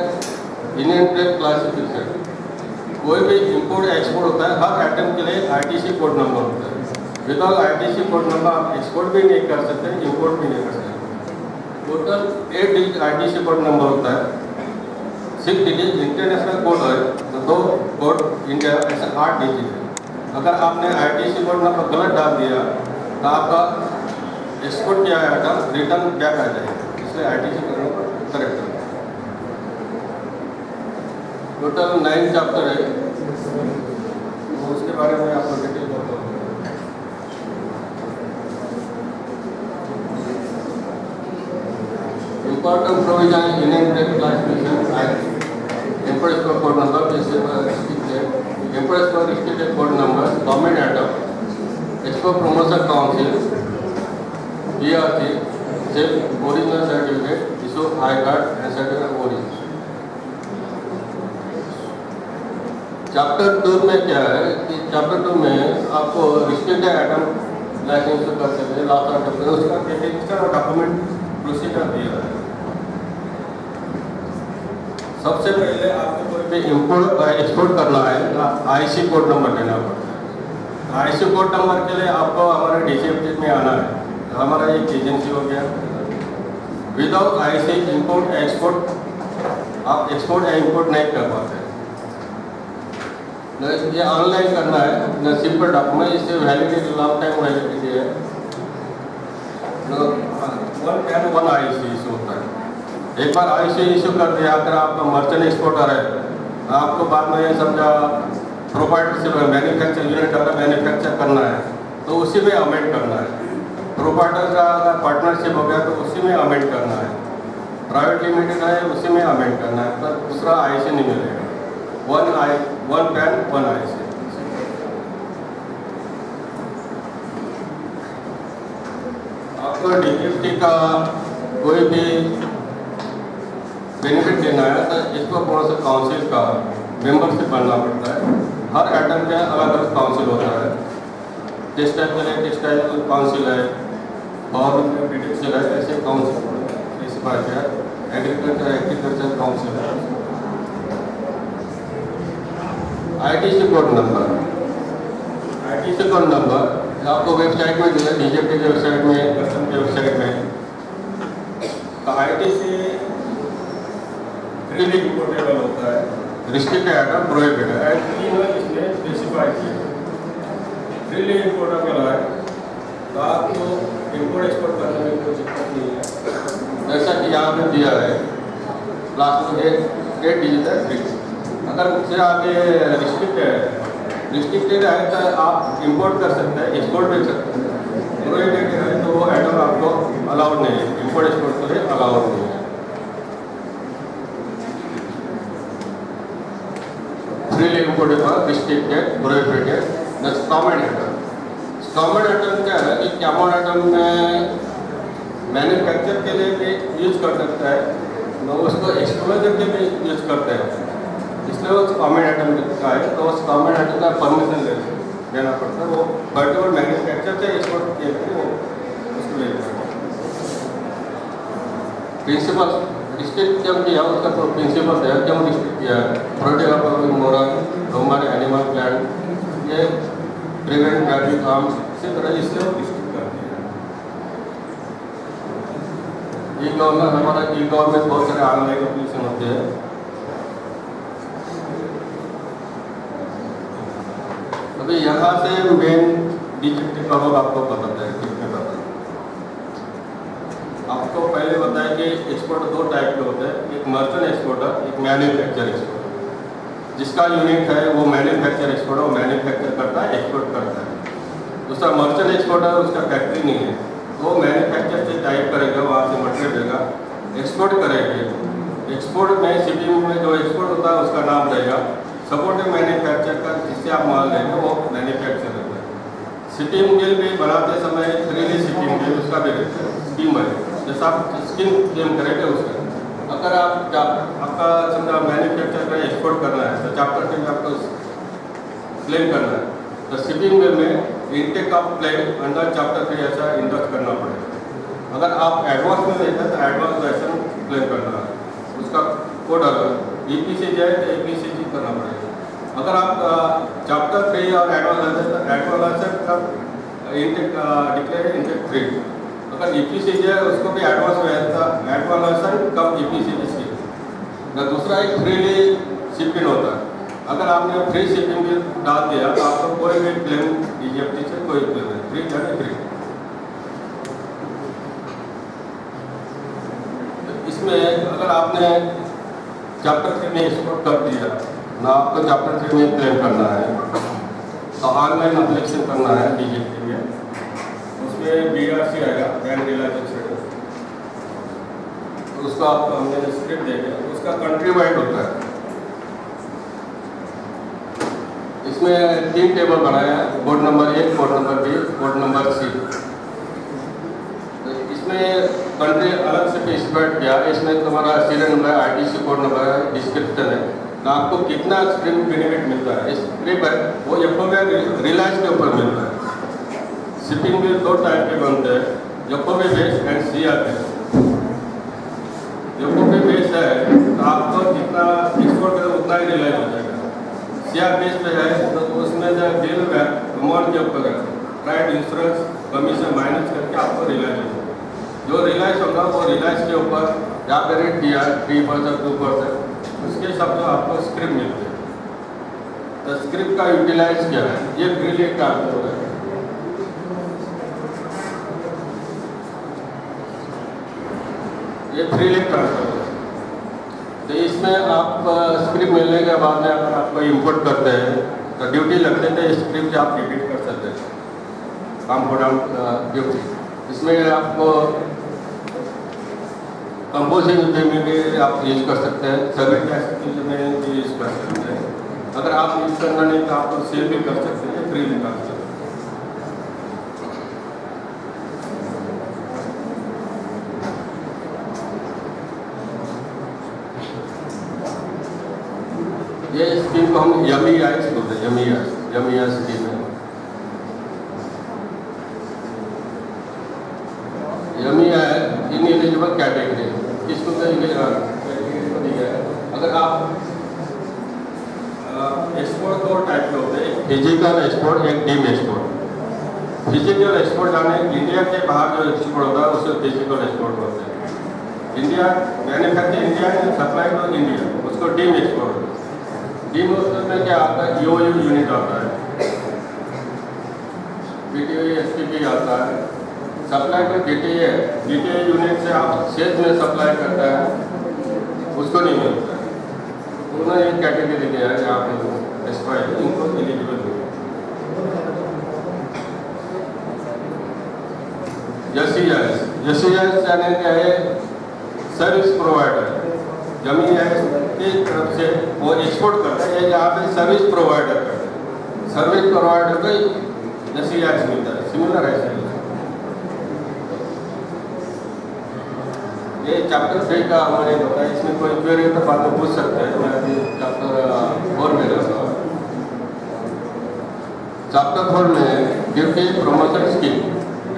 इंडियन ट्रेड क्लासिफिकेशन। कोई भी इंपोर्ट एक्सपोर्ट होता है, हर आइटम के लिए ITC कोड नंबर होता है। विदाउट ITC कोड नंबर आप एक्सपोर्ट भी नहीं कर सकते, इंपोर्ट भी नहीं कर सकते। Total 8 digit ITC code number होता है, 6 डिजिट इंटरनेशनल कोड है, तो 2 कोड इंडिया, ऐसे 8 डिजिट है। अगर आपने ITC कोड नंबर गलत डाल दिया तो आपका एक्सपोर्ट किया आइटम रिटर्न बैक आ जाएगा, इसलिए ITC कोड नंबर करेक्ट है। टोटल 9 चैप्टर है, तो उसके बारे में आपको डिटेल बताऊँ। Important provision Indian trade classification act, import export code number, import export restricted code number, government item, export promotion council, BRC, self original certificate, issue I card and certificate origin. Chapter 2 में क्या है कि chapter 2 में आपको restricted item licence कर सकते हैं, last item उसका टेक्निकल और डॉक्यूमेंट प्रोसीजर दिया है। सबसे पहले आपको कोई भी इम्पोर्ट एक्सपोर्ट करना है, IC कोड नंबर देना पड़ता है। IC कोड नंबर के लिए आपको हमारे DGFT में आना है, हमारा एक एजेंसी हो गया। विदाउट IC इंपोर्ट एक्सपोर्ट आप एक्सपोर्ट या इंपोर्ट नहीं कर पाते। ये ऑनलाइन करना है, न सिंपल डॉक्यूमेंट, इससे वैलिडिटी लॉन्ग टाइम वैलिडिटी है। 1 पैन 1 IC इशू होता है। एक बार IC इशू कर दिया, अगर आपका मर्चेंट एक्सपोर्टर है, आपको बाद में ये समझा प्रोप्राइटरशिप मैन्युफैक्चर यूनिट अगर मैन्युफैक्चर करना है तो उसी में अमेंड करना है। प्रोप्राइटर का अगर पार्टनरशिप हो गया तो उसी में अमेंड करना है। प्राइवेट लिमिटेड है, उसी में अमेंड करना है, पर दूसरा IC नहीं मिलेगा। 1 पैन 1 IC। आपको DGFT का कोई भी बेनिफिट लेना है तो इसको कौन सा काउंसिल का मेंबरशिप बनना पड़ता है। हर आइटम के अलग अलग काउंसिल होता है। टेक्सटाइल के लिए टेक्सटाइल काउंसिल है, और डिटेक्शन है ऐसे काउंसिल स्पेसिफाई किया एग्रीकल्चर काउंसिल है। ITC कोड नंबर आपको वेबसाइट में जो है बीजेपी की वेबसाइट में, कस्टम की वेबसाइट में, तो ITC फ्रीली इंपोर्टेबल होता है, रिस्ट्रिक्टेड आइटम प्रोहिबिटेड है, तीनों इसने स्पेसिफाई किया। फ्रीली इंपोर्टेबल है तो आपको इंपोर्ट एक्सपोर्ट करने में कोई दिक्कत नहीं है। जैसा कि यहाँ पे दिया है लास्ट में 8 डिजिट है फ्री। अगर उससे आगे रिस्ट्रिक्टेड है तो आप इंपोर्ट कर सकते हैं, एक्सपोर्ट भी कर सकते हैं। प्रोहिबिटेड है तो वो आइटम आपको अलाउड नहीं है, इंपोर्ट एक्सपोर्ट के लिए अलाउड नहीं है। Freely importable, restricted, prohibited. स्टॉमेड आइटम क्या है कि कॉमन आइटम में मैन्युफैक्चर के लिए भी यूज कर सकता है, तो उसको एक्सपोजर के लिए यूज करते हैं, इसलिए वो कॉमन आइटम का है। तो उस कॉमन आइटम का परमिशन लेना पड़ता है, वो पर्टिकुलर मैन्युफैक्चर से एक्सपोर्ट किया है वो उसको लेना पड़ता है। प्रिंसिपल डिस्ट्रिक्ट जब किया उसका तो प्रिंसिपल है, क्यों डिस्ट्रिक्ट किया है? Protect moral, human animal plant, ये प्रिवेंट ट्रैफिक आर्म्स, इसी तरह इससे वो डिस्ट्रिक्ट करते हैं। ई गवर्नमेंट, हमारा ई गवर्नमेंट बहुत सारे ऑनलाइन एप्लीकेशन होते हैं। अभी यहाँ से मेन डिजिटल कवर आपको बताते हैं, कितने बताते हैं। आपको पहले बताया कि एक्सपोर्ट 2 टाइप के होते हैं, एक मर्चेंट एक्सपोर्टर, एक मैन्युफैक्चर एक्सपोर्टर। जिसका यूनिट है वो मैन्युफैक्चर एक्सपोर्टर, वो मैन्युफैक्चर करता है, एक्सपोर्ट करता है। दूसरा मर्चेंट एक्सपोर्टर, उसका फैक्ट्री नहीं है, वो मैन्युफैक्चर से टाइप करेगा, वहाँ से मटेरियल देगा, एक्सपोर्ट करेंगे। एक्सपोर्ट में शिपिंग में जो एक्सपोर्ट होता है उसका नाम रहेगा, सपोर्टिव मैन्युफैक्चर का जिससे आप माल लेंगे वो मैन्युफैक्चर रहता है। शिपिंग बिल भी बनाते समय फ्रीली शिपिंग बिल उसका भी रहता है, स्कीम है, जैसा आप स्कीम क्लेम करेंगे उसका। अगर आपका समझा मैन्युफैक्चर का एक्सपोर्ट करना है तो चैप्टर 3 में आपको क्लेम करना है, तो शिपिंग बिल में intake of claim under chapter 3 ऐसा इंडस्ट करना पड़ेगा। अगर आप एडवांस में लेते हैं तो एडवांस वर्जन क्लेम करना है, उसका कोड अलग, EPC जाए तो EPC करना पड़ेगा। अगर आप चैप्टर 3 और एडवांस लाइसेंस, तो एडवांस लाइसेंस का इनटेक डिक्लेयर इनटेक 3। अगर EPC जाए उसको भी एडवांस में रहता, एडवांस लाइसेंस कम EPC इसकी। दूसरा एक फ्रीली शिपिंग होता है, अगर आपने फ्री शिपिंग भी डाल दिया तो आपको कोई भी क्लेम EFT से कोई क्लेम नहीं, फ्री जाने फ्री। इसमें अगर आपने चैप्टर 3 में एक्सपोर्ट कर दिया ना, आपको चैप्टर 3 में क्लेम करना है तो ऑनलाइन एप्लीकेशन करना है DGT में, उसमें BRC आएगा, बैंक रिलायंस, तो उसको आप हमने स्क्रिप्ट देंगे, उसका कंट्री वाइड होता है। इसमें 3 टेबल बनाया है, code number 1, code number 2, code number C। इसमें कंट्री अलग से स्पेसिफाइड किया, इसमें तुम्हारा serial number, ITC code number है, डिस्क्रिप्शन है, तो आपको कितना स्क्रिप बेनिफिट मिलता है। स्क्रिप है वो FOB रिलायंस के ऊपर मिलता है। शिपिंग बिल 2 टाइप के बनते हैं, FOB base and CR base. FOB base है तो आपको जितना एक्सपोर्ट करें उतना ही रिलायंस हो जाएगा। CR बेस पे है तो उसमें जो बिल अमाउंट के ऊपर है, प्राइड इंश्योरेंस कमीशन माइनस करके आपको रिलायंस हो जाएगा। जो रिलायंस होगा वो रिलायंस के ऊपर जहाँ पे रेट दिया 3%, 2%, उसके हिसाब से आपको स्क्रिप्ट मिलते हैं। तो स्क्रिप्ट का यूटिलाइज क्या है, ये फ्रीली ट्रांसफर है। ये फ्रीली ट्रांसफर है, तो इसमें आप स्क्रिप्ट मिलने के बाद में अगर आपको इंपोर्ट करते हैं तो ड्यूटी लगते थे, स्क्रिप्ट आप एडिट कर सकते हैं, कंपोनेंट ड्यूटी। इसमें आपको कंपोजिशन में भी आप यूज कर सकते हैं, सभी टैक्स में भी यूज कर सकते हैं। अगर आप यूज करना नहीं तो आप सेल भी कर सकते हैं, फ्री निकाल सकते हैं। ये स्कीम को हम MEIS बोलते हैं, MEIS स्कीम है। एलिजिबल कैटेगरी इसको दिया है। अगर आप एक्सपोर्ट दो टाइप के होते हैं, एक फिजिकल एक्सपोर्ट, एक डीम एक्सपोर्ट। फिजिकल एक्सपोर्ट यानी इंडिया के बाहर जो एक्सपोर्ट होता है उसे फिजिकल एक्सपोर्ट होता है। India manufacture India supply to India, उसको डीम एक्सपोर्ट होता है। डीम में क्या आता है, ईओयू यूनिट आता है, बीटीओ एसपीपी आता है। सप्लाई टू डीटीए यूनिट से आप सेल्स में सप्लाई करता है, उसको नहीं मिलता है। उन्होंने एक कैटेगरी दिया है जहाँ पे एक्सपायर इनको एलिजिबल हो। एसईएस यानी क्या है, सर्विस प्रोवाइडर। जमीन है की तरफ से वो एक्सपोर्ट करता है, यहाँ पे सर्विस प्रोवाइडर करता है। सर्विस प्रोवाइडर को एसईएस मिलता है, सिमिलर है। ये चैप्टर 3 का हमारे बताया, इसमें कोई क्वेरी तो बाद में पूछ सकते हैं। मैं अभी चैप्टर 4 में रहता हूँ। चैप्टर 4 में ड्यूटी प्रमोशन स्कीम,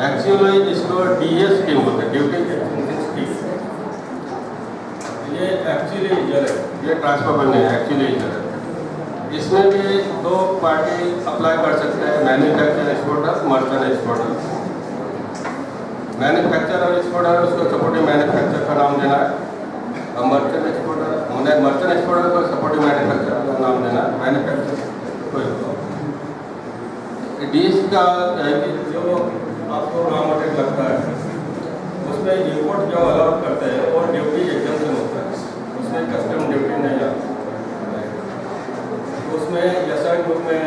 एक्चुअली इसको डीएस स्कीम होता है, ड्यूटी स्कीम। ये एक्चुअली इजर है, ये ट्रांसफर नहीं है, एक्चुअली इजर है। इसमें भी दो पार्टी अप्लाई कर सकते हैं, manufacture exporter, merchant exporter. Manufacture और एक्सपोर्टर उसको सपोर्टिव मैन्युफैक्चर का नाम देना है, और मर्चेंट एक्सपोर्टर को सपोर्टिव मैन्युफैक्चर का नाम देना है। मैन्युफैक्चर डीएस का है कि जो आपको रॉ मटेरियल लगता है उसमें इंपोर्ट जो अलाउ करते हैं और ड्यूटी एग्जम्पशन होता है, उसमें कस्टम ड्यूटी नहीं आता है। उसमें जैसा ग्रुप में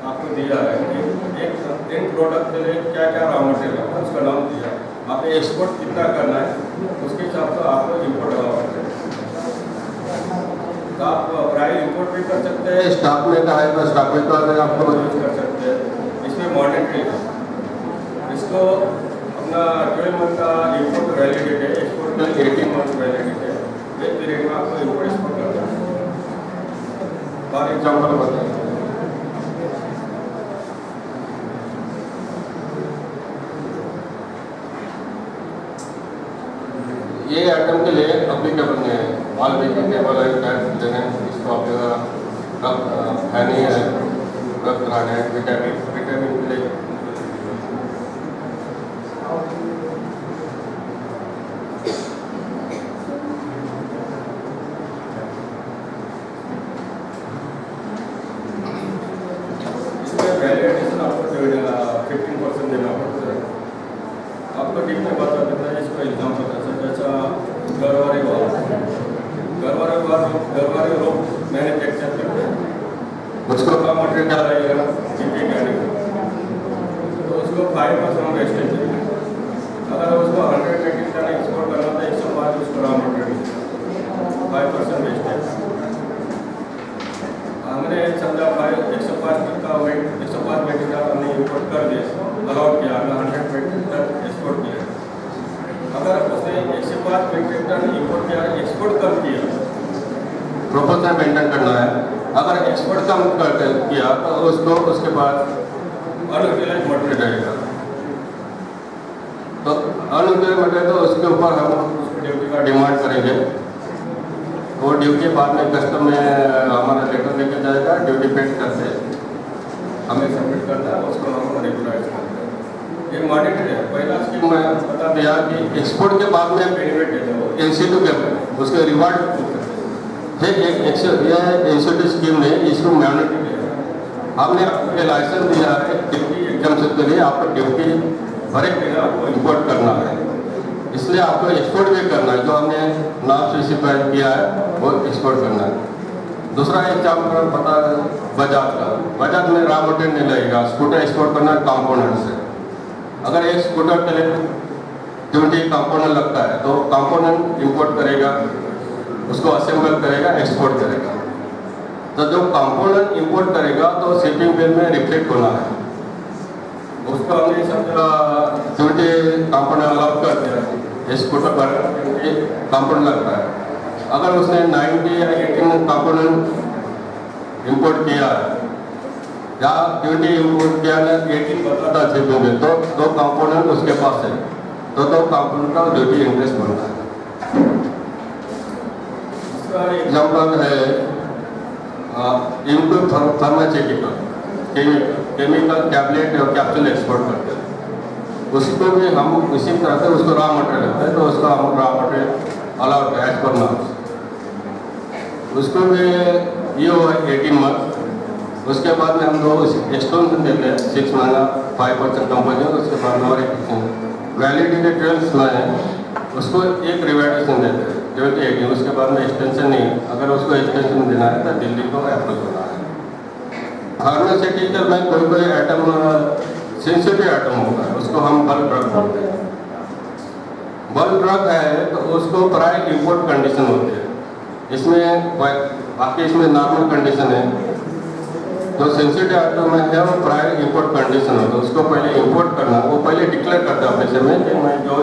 आपको दिया है कि एक इन प्रोडक्ट के लिए क्या क्या रॉ मटेरियल है उसका नाम दिया है। आप एक्सपोर्ट कितना करना है उसके हिसाब से आपको इंपोर्ट अलाउ करते हैं। तो आप प्राइस इंपोर्ट भी कर सकते हैं, स्टॉक में का है तो स्टॉक में तो आपको यूज कर सकते हैं। इसमें मॉनिटरी इसको अपना 12 मंथ का इंपोर्ट वैलिडिटी है, एक्सपोर्ट का 18 मंथ वैलिडिटी है। एक पीरियड में आपको इंपोर्ट एक्सपोर्ट करना है। फॉर एग्जाम्पल बताएं, ये आइटम के लिए अप्लीकेबल नहीं है। ऑल वेजिटेबल है, टैक्स देने इसको आप हैनी है, रक्त है, विटामिन के लिए इसमें वैल्यू एडिशन आपको 15% देना पड़ता है। आपको डीप में बता देता है, इसको एग्जाम्पल जैसा घरवारे लोग मैन्युफैक्चर करते हैं, उसको का मटेरियल क्या लगेगा तो उसको 5% वेस्टेज है। अगर उसको 100 मेट्रिक टन एक्सपोर्ट करना था 105 उसको रॉ मटेरियल 5% वेस्टेज। हमने समझा 105 का वेट 105 मेट्रिक टन हमने इंपोर्ट कर दिया, अलाउड किया, 100 मेट्रिक टन एक्सपोर्ट किया। अगर उसने 105 मेट्रिक टन इंपोर्ट किया, एक्सपोर्ट कम किया, प्रोपोर्शन मेंटेन करना है। अगर एक्सपोर्ट कम किया तो उसको उसके बाद अनयूटिलाइज मटेरियल रहेगा। तो अनयूटिलाइज मटेरियल तो उसके ऊपर हम उसको ड्यूटी का डिमांड करेंगे। वो ड्यूटी बाद में कस्टम में हमारा लेटर लेके जाएगा, ड्यूटी पेड करके हमें सबमिट करना है, उसको हम रेगुलाइज करते हैं। ये मॉनिटर है। पहला स्कीम में बता दिया कि एक्सपोर्ट के बाद में बेनिफिट देते हैं, इंस्टीट्यूट के उसके रिवार्ड है। एक इंस्टीट्यूट स्कीम ने इसको मैन्युटी हमने आपको लाइसेंस दिया है ड्यूटी एग्जाम्पशन के लिए, आपको ड्यूटी भरे बिना आपको इंपोर्ट करना है, इसलिए आपको एक्सपोर्ट भी करना है। जो हमने नाम स्पेसिफाई किया है वो एक्सपोर्ट करना है। दूसरा एग्जाम्पल बता बजाज का, बजाज में रॉ मटेरियल नहीं लगेगा, स्कूटर एक्सपोर्ट करना है कंपोनेंट से। अगर एक स्कूटर के लिए 20 कंपोनेंट लगता है तो कंपोनेंट इंपोर्ट करेगा, उसको असेंबल करेगा, एक्सपोर्ट करेगा। तो जो कंपोनेंट इंपोर्ट करेगा तो शिपिंग बिल में रिफ्लेक्ट होना है। उसको हमने सब 20 कंपोनेंट अलाउ कर दिया, स्कूटर पर कंपोनेंट लगता है। अगर उसने 90 या 18 कंपोनेंट इंपोर्ट किया या 20 इंपोर्ट किया, 18 बताता शिपिंग बिल, तो 2 कंपोनेंट उसके पास है। तो कंपनी का ड्यूटी इंटरेस्ट बनता है। इसका एग्जाम्पल है इनको फार्मास्यूटिकल केमिकल टैबलेट और कैप्सूल एक्सपोर्ट करते हैं, उसको भी हम इसी तरह से उसको रॉ मटेरियल लगता है, तो उसका हम रॉ मटेरियल अलाउड है एज पर नॉर्म्स। उसको भी ये हुआ 18 मंथ। उसके बाद में हम लोग एक्सटेंशन देते हैं 6 महीना 5% कंपनी, उसके बाद और एक वैलिडिटी 12 में उसको एक रिवैल्यूएशन देते हैं 2018, उसके बाद में एक्सटेंशन नहीं। अगर उसको एक्सटेंशन देना है तो दिल्ली को अप्रोच होना है। फार्मास्यूटिकल में कोई आइटम सेंसिटिव आइटम होगा, उसको हम बल्क ड्रग बोलते हैं। बल्क ड्रग है तो उसको प्राइस इंपोर्ट कंडीशन होती है। इसमें बाकी इसमें नॉर्मल कंडीशन है, जो सेंसिटिव आइटम है वो प्राइस इंपोर्ट कंडीशन होता है। उसको पहले इंपोर्ट करना, वो पहले डिक्लेयर करता है पैसे में कि मैं जो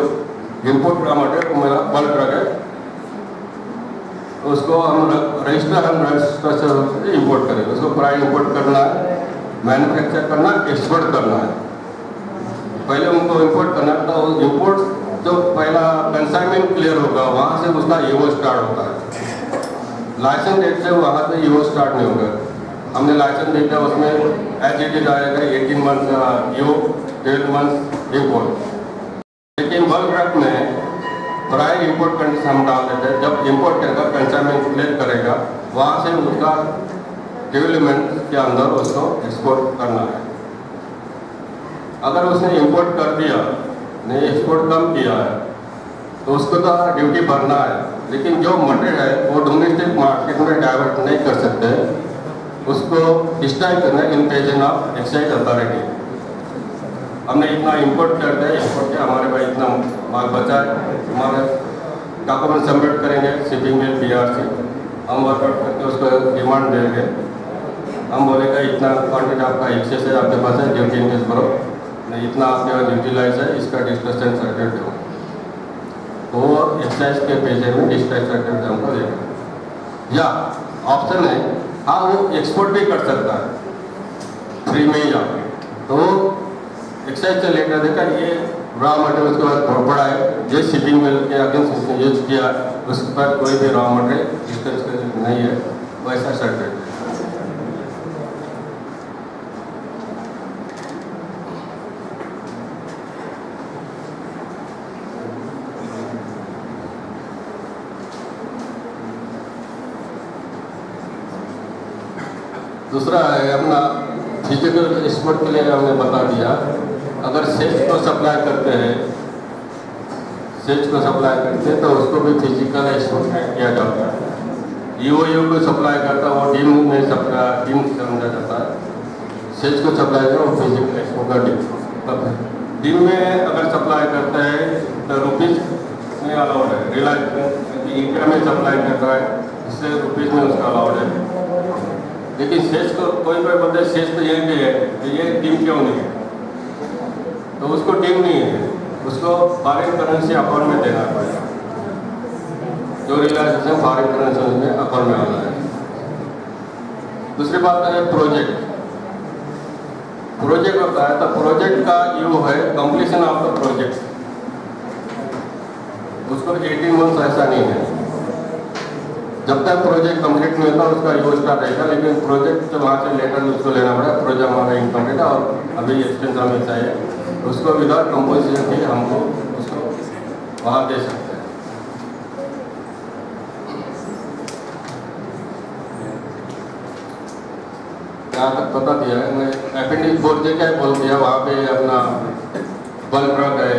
इंपोर्ट का मटेरियल मेरा बल्क ड्रग है, उसको हम रजिस्टर से इंपोर्ट करेंगे। उसको प्राइस इंपोर्ट करना है, मैन्युफैक्चर करना, एक्सपोर्ट करना है। पहले उनको इंपोर्ट करना था, वो इंपोर्ट जो पहला कंसाइनमेंट क्लियर होगा वहाँ से उसका ईओ स्टार्ट होता है। लाइसेंस डेट से वहाँ से ईओ स्टार्ट नहीं होगा। हमने लाइसेंस देखा उसमें एज इट इज आएगा 18 मंथ ईओ, 12 मंथ इंपोर्ट। लेकिन बल्क ड्रग में प्राइस इंपोर्ट कंडीशन हम डाल देते हैं। जब इंपोर्ट करेगा कंसाइनमेंट क्लियर करेगा, वहाँ से उसका डेवलपमेंट के अंदर उसको एक्सपोर्ट करना है। अगर उसने इंपोर्ट कर दिया, नहीं एक्सपोर्ट कम किया है, तो उसको तो ड्यूटी भरना है। लेकिन जो मटेरियल है वो डोमेस्टिक मार्केट में डाइवर्ट नहीं कर सकते, उसको डिस्ट्राइब करना है in presence of excise authority. हमने इतना इंपोर्ट कर दिया, इंपोर्ट किया, हमारे पास इतना माल बचा है, हमारे डॉक्यूमेंट सबमिट करेंगे शिपिंग में BRC, हम वर्कआउट करके उसको डिमांड देंगे। हम बोलेगा इतना क्वान्टिटी आपका एक्सेस है, आपके पास है, ड्यूटी इंक्रीज करो, नहीं इतना आपके पास यूटिलाइज है, इसका डिस्ट्रेक्शन सर्टिफिकेट दो। तो एक्साइज के पेजे में डिस्ट्रेक्शन सर्टिफिकेट हमको देगा। या ऑप्शन है हाँ वो एक्सपोर्ट भी कर सकता है फ्री में ही आप, तो एक्साइज से लेकर देखा ये रॉ मटेरियल उसके बाद पड़ा है, ये शिपिंग मिल के अगेंस्ट यूज किया, उस पर कोई भी रॉ मटेरियल डिस्ट्रेक्शन नहीं है, वैसा सर्टिफिकेट। दूसरा है अपना फिजिकल एक्सपोर्ट के लिए हमने बता दिया। अगर सेज को सप्लाई करते हैं, तो उसको भी फिजिकल एक्सपोर्ट किया जाता है। ईओयू को सप्लाई करता है वो डीम में डीम समझा जाता है। सेज को सप्लाई करो वो फिजिकल एक्सपोर्ट का डीम में अगर सप्लाई करता है तो रुपीज़ में अलाउड है। रिलायंस इंडिया में सप्लाई करता है, इससे रुपीज़ में उसका अलाउड है। लेकिन सेज को कोई बंदे सेज तो ये भी है तो ये डीम क्यों नहीं है, तो उसको डीम नहीं है, उसको फॉरेन करेंसी अकाउंट में देना पड़ेगा। जो रिलायंस है फॉरेन करेंसी में अकाउंट में आना है। दूसरी बात है प्रोजेक्ट होता है, तो प्रोजेक्ट का यू है कंप्लीशन ऑफ द प्रोजेक्ट। उसको 18 मंथ ऐसा नहीं है, जब तक प्रोजेक्ट कंप्लीट नहीं होता उसका यूज स्टार्ट रहेगा। लेकिन प्रोजेक्ट तो वहाँ से लेकर उसको लेना पड़ेगा, प्रोजेक्ट हमारा इनकम्प्लीट है और अभी एक्सटेंशन हमें चाहिए, उसको विदाउट कंपोजिशन भी हमको उसको वहाँ दे सकते हैं। यहाँ तक पता दिया है मैं। अपेंडिक्स 4 क्या बोल दिया, वहाँ पे अपना बल्क ड्रग है,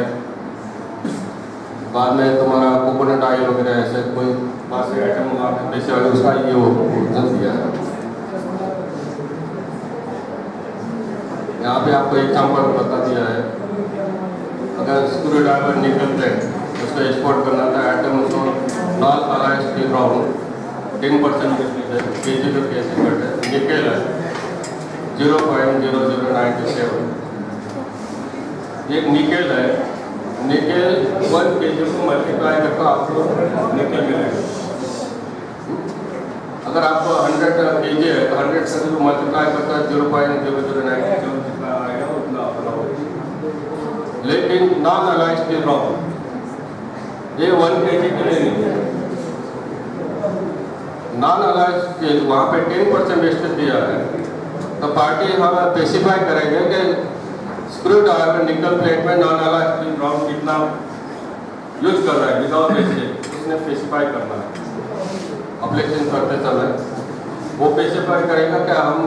बाद में तुम्हारा कोकोनट ऑयल वगैरह ऐसे कोई बात से आइटम वैसे वाले उसका ये वो दिया है। यहाँ पे आपको एग्जाम्पल बता दिया है। अगर स्क्रू ड्राइवर निकल प्लेट उसको एक्सपोर्ट करना था, आइटम उसको non allied steel round 10% KG का कैसे कट है, निकल है 0.0097। एक निकल है, निकल 1 kg को मल्टीप्लाई करके आपको निकल मिलेगा। अगर आपको 100 kg है तो 100 से जो मल्टीप्लाई करता है 0.0097 जितना आएगा उतना अपना होगा। लेकिन नॉन अलाइड स्टील रॉड ये 1 kg के लिए नहीं है। नॉन अलाइज स्टील वहाँ पे 10% वेस्टेज दिया है, तो पार्टी हम स्पेसिफाई करेंगे कि स्क्रू ड्राइवर निकल प्लेट में नॉन अलाइज स्टील रॉड कितना यूज कर रहा है विदाउट वेस्टेज, उसने स्पेसिफाई करना है। एप्लीकेशन करते समय वो स्पेसिफाई करेगा कि हम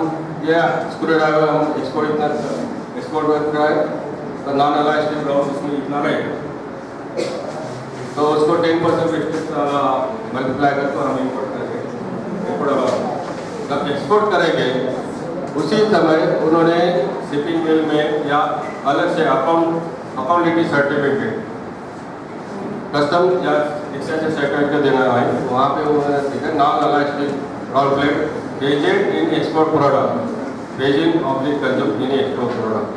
ये स्क्रू ड्राइवर हम एक्सपोर्ट इतना एक्सपोर्ट करना है, तो नॉन अलाइज स्टील रॉड उसमें इतना रहेगा, तो उसको 10% वेस्टेज मल्टीप्लाई करके हम इम्पोर्ट करेंगे। जब एक्सपोर्ट करेंगे उसी समय उन्होंने शिपिंग बिल में या अलग से अकाउंटेबिलिटी सर्टिफिकेट कस्टम या एक्सचेंज सर्टिफिकेट देना है, वहाँ पे उन्होंने लिखा non alloy steel rod plate present in export product present oblique consume in export product,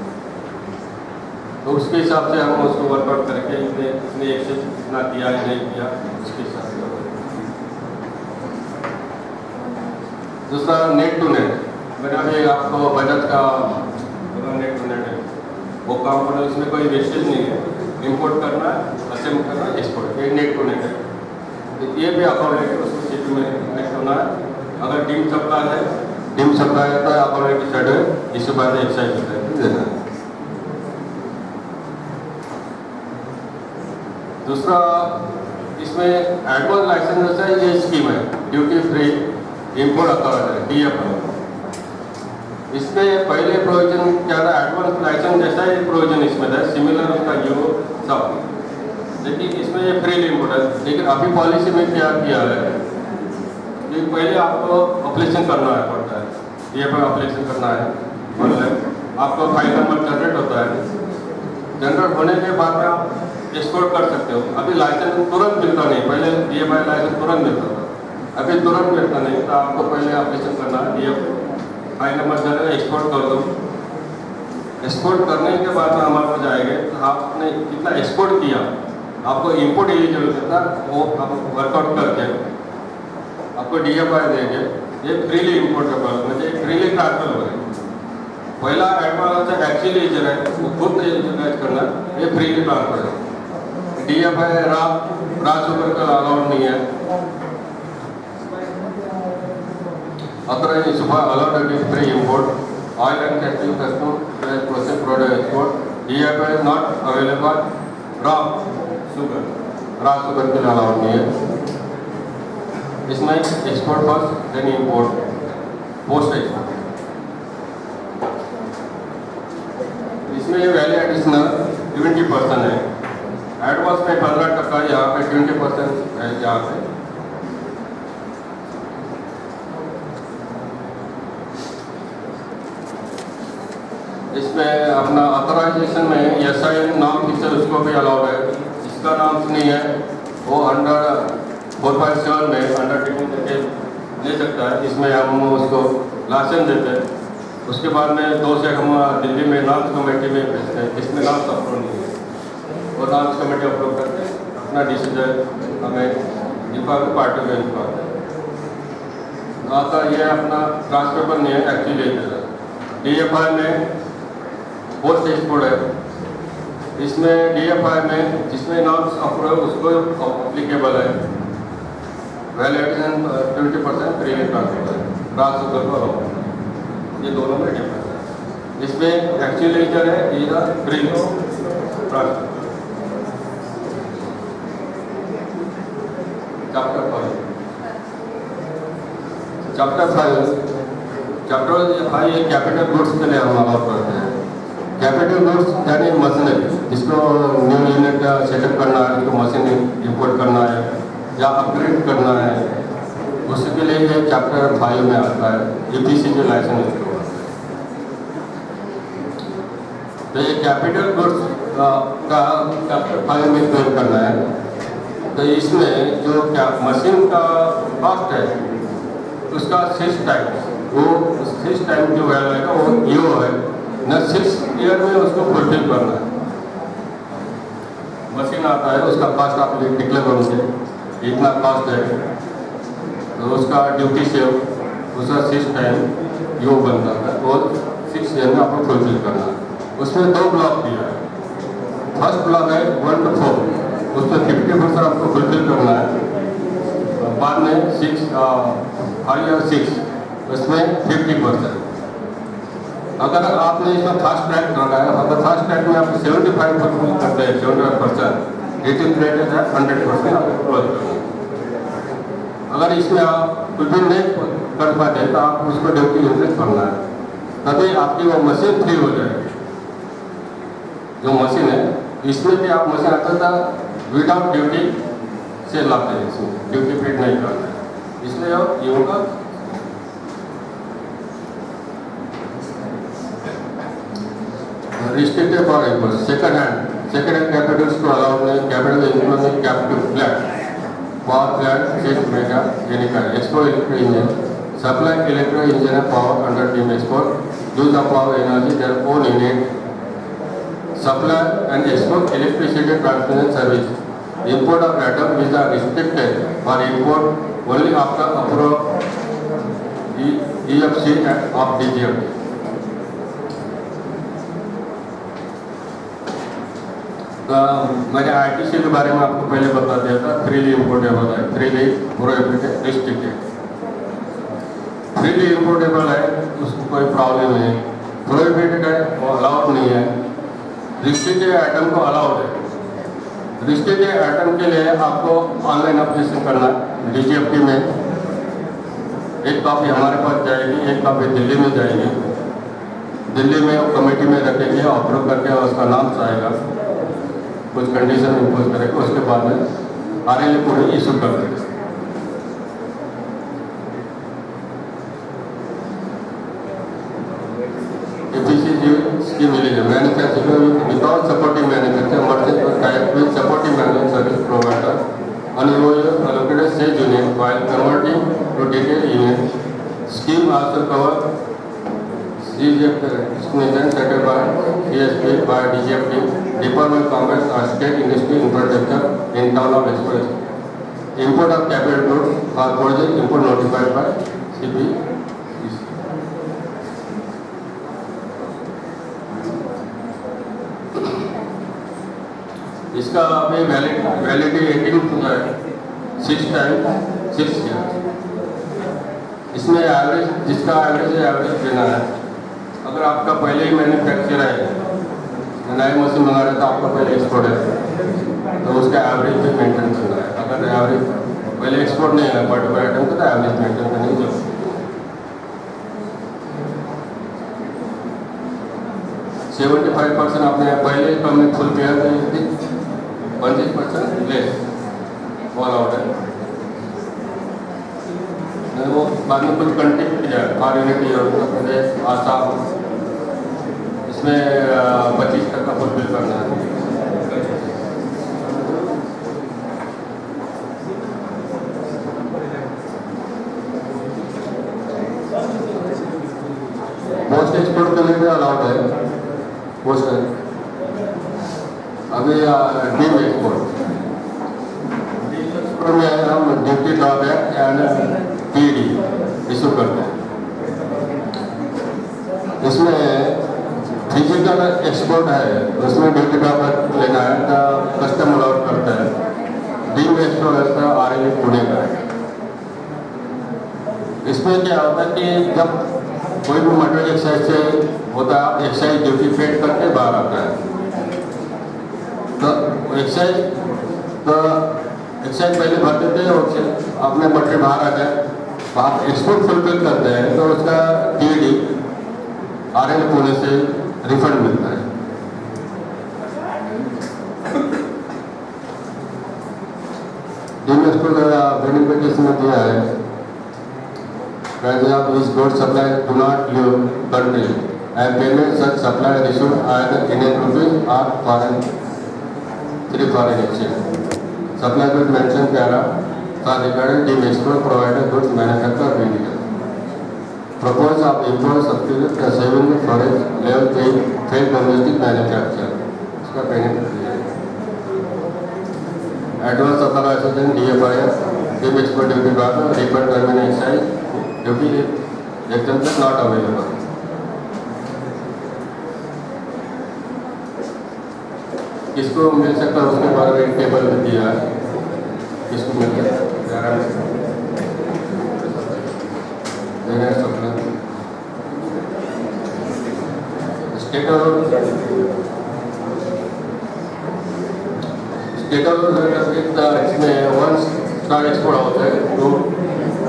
तो उसके हिसाब से हम उसको वर्कआउट करके इसने एक्सचेंज कितना किया है नहीं किया उसके हिसाब से। दूसरा नेट टू नेट, मैंने अभी आपको बजट का नेट टू नेट है वो काम करना, इसमें कोई वेस्टेज नहीं है, इंपोर्ट करना है, असेंबल करना है, एक्सपोर्ट, ये नेट टू नेट है। तो ये भी अकाउंट उसको सीट में कनेक्ट होना है। अगर टीम सप्लाई है तो अकाउंट साइड है, इसके बाद एक्साइज देना है। दूसरा इसमें एडवांस लाइसेंस है, ये स्कीम है duty free import authority DFI। इसमें पहले प्रोविजन क्या था, एडवांस लाइसेंस जैसा ही प्रोविजन इसमें था, सिमिलर उसका यूरो सब, लेकिन इसमें ये फ्री इंपोर्ट है। लेकिन अभी पॉलिसी में क्या किया है कि पहले आपको अप्लीकेशन करना है पड़ता है, DFI अप्लीकेशन करना है ऑनलाइन, आपको फाइल नंबर जनरेट होता है, जनरेट होने के बाद में आप एक्सपोर्ट कर सकते हो। अभी लाइसेंस तुरंत मिलता नहीं, पहले DFI लाइसेंस तुरंत मिलता था, अभी तुरंत मिलता नहीं, तो आपको पहले एप्लीकेशन करना है, DFI file number generate export कर दो। एक्सपोर्ट करने के बाद में हमारे पास जाएंगे तो आपने कितना एक्सपोर्ट किया, आपको इंपोर्ट एलिजिबल करता वो आप वर्कआउट करके आपको DFI देंगे, ये फ्रीली इंपोर्टेबल म्हणजे फ्रीली ट्रांसफर हो। पहला एडवांस एक्चुअली यूजर है वो खुद यूटिलाइज करना, ये फ्रीली ट्रांसफर है। DFI राज ऊपर का अलाउड नहीं है। Authorized allowed to free import oil and chemical custom processed product export. DFI is not available raw sugar के लिए अलाउड नहीं है। इसमें export first then import post export. इसमें वैल्यू एडिशनल 20% है, एडवांस में 15%, यहाँ पे 20% है। यहाँ पे इसमें अपना ऑथराइजेशन में SI नाम फीचर उसको भी अलाउड है, इसका नाम नहीं है वो अंडर 4.7 में अंडरटेकिंग करके ले सकता है। इसमें हम उसको लाइसेंस देते हैं, उसके बाद में 2 से हम दिल्ली में नॉर्म्स कमेटी में भेजते हैं, इसमें नॉर्म्स अप्रूव नहीं है, वो नॉर्म्स कमेटी अप्रूव करके अपना डिसीजन हमें डिफॉल्ट पार्टी में दिखाते हैं। आता ये अपना ट्रांसफर नहीं है, एक्चुअली DFI में पोस्ट एक्सपोर्ट है। इसमें DFI में जिसमें नॉर्म्स अप्रूव उसको अप्लीकेबल है, वैल्यूएशन 20% फ्रीली ट्रांसफर है, ट्रांसफर को अलाउ, ये दोनों में डिफरेंस है। इसमें एक्चुअली यूजर है, ये फ्री ट्रांसफर। चैप्टर 5 ये कैपिटल गुड्स के लिए हम अलाउ करते हैं। कैपिटल गुड्स यानी मशीनरी, जिसको न्यू यूनिट सेटअप करना है, उसको मशीन इंपोर्ट करना है या अपग्रेड करना है, उसके लिए ये चैप्टर 5 में आता है, EPC जो लाइसेंस उसको। तो ये कैपिटल गुड्स का चैप्टर 5 में क्लेम करना है। तो इसमें जो क्या मशीन का कॉस्ट है उसका 6 टाइम्स, वो 6 टाइम जो वैल्यू है वो ईओ है न, 6 ईयर में उसको फुलफिल करना है। मशीन आता है उसका कॉस्ट आप डिक्लेयर करोगे, इतना कॉस्ट है, तो उसका ड्यूटी से उसका 6 टाइम ईओ बनता है, वो 6 ईयर में आपको फुलफिल करना है। उसमें 2 ब्लॉक दिया है। फर्स्ट ब्लॉक है 1 to 4, उसमें 50% आपको फुलफिल करना है। बाद में 5 या 6 उसमें 50%। अगर आपने इसमें फास्ट ट्रैक लगाया, अगर फास्ट ट्रैक में आप 75 फुलफिल करते हैं, 75%, इट इज ग्रेटर है 100% आपको क्लोज करना है। अगर इसमें आप फुलफिल नहीं कर पाते तो आप उसको ड्यूटी इंक्रीज करना है, तभी आपकी वो मशीन फ्री हो जाएगी। जो मशीन है इसमें भी आप मशीन आता था विदाउट ड्यूटी से लाते हैं, इसमें ड्यूटी पेड नहीं करना है, इसलिए आप ये होगा। Restricted for example second hand Capitals को अलाउ नहीं, capital including capital flat, power plant 6 mega यानी का expo electric engine, supply electric engine power under team export, use of power energy their own unit, supply and export electricity transmission service. Import of atom is restricted for import only after approval EFC of DGFT. मैंने ITC के बारे में आपको पहले बता दिया था, freely इम्पोर्टेबल है, फ्रीली प्रोहिबिटेड, रिस्ट्रिक्टेड। फ्रीली इम्पोर्टेबल है उसको कोई प्रॉब्लम नहीं, प्रोहिबिटेड है वो अलाउड नहीं है, रिस्ट्रिक्टेड आइटम को अलाउड है। रिस्ट्रिक्टेड आइटम के लिए आपको ऑनलाइन एप्लीकेशन करना है DGFT में। एक कॉपी हमारे पास जाएगी, एक कॉपी दिल्ली में जाएगी, दिल्ली में कमेटी में रखेंगे, अप्रूव करके उसका नाम आएगा, कुछ कंडीशन इम्पोज करेंगे, उसके बाद में RLA पूरी इशू कर देंगे। स्कीम मिलेगी manufacturing without supporting manufacture merchant type with supporting manufacturing service provider unallocated allocated sales unit while converting to detailed unit. Scheme also cover CGF destination settled by CSP by DGFT, Department of Commerce or State Industry Infrastructure in town of Express. Import of capital goods or project import notified by CP. इसका अभी validity 6 year. इसमें average, जिसका average देना है, अगर आपका पहले ही manufacture है, नई मशीन मंगा रहे तो आपका पहले एक्सपोर्ट है तो उसका एवरेज भी मेंटेन करना है। अगर एवरेज पहले एक्सपोर्ट नहीं है पर्टिकुलर आइटम का तो एवरेज मेंटेन करने की जरूरत है। 75% आपने पहले हमने फुल पेयर दी, 25% लेस ऑल आउट है, वो बाद में कुछ कंटेंट किया फॉर यूनिटी उत्तर प्रदेश आसाम, इसमें 25% का फुलफिल करना है। पोस्ट एक्सपोर्ट करने में अलाउड है पोस्ट अभी डीम एक्सपोर्ट में हम duty drawback and PD issue करते हैं। इसमें फिजिकल एक्सपोर्ट है, उसमें ड्यूटी ड्रॉबैक लेना है तो कस्टम अलाउड करता है। डीम एक्सपोर्ट है तो RLA पुणे का है। इसमें क्या होता है कि जब कोई भी मटेरियल एक्साइज से होता है, एक्साइज ड्यूटी पेड करके बाहर आता है, तो एक्साइज पहले भरते थे और अपने मटेरियल बाहर आ जाए, आप एक्सपोर्ट फुलफिल करते हैं तो उसका PD RLA पुणे से रिफंड मिलता है। डीम एक्सपोर्ट बेनिफिट में दिया है, Prices of which goods supplied do not leave country and payment such supply received either Indian rupees or foreign exchange. Supply goods mentioned para for regarding team export provided goods manufacturer vehicle. Propose of import substitute the saving the foreign level failed domestic manufacturer. इसका benefit दिया है। Advance authorization DFIS team export duty बाद refund terminal excise duty exemption not available. किसको मिल सकता है उसके बारे में टेबल दिया है। इसको मिलकर स्टेट इसमें 1 स्टार एक्सपोर्ट होता है, 2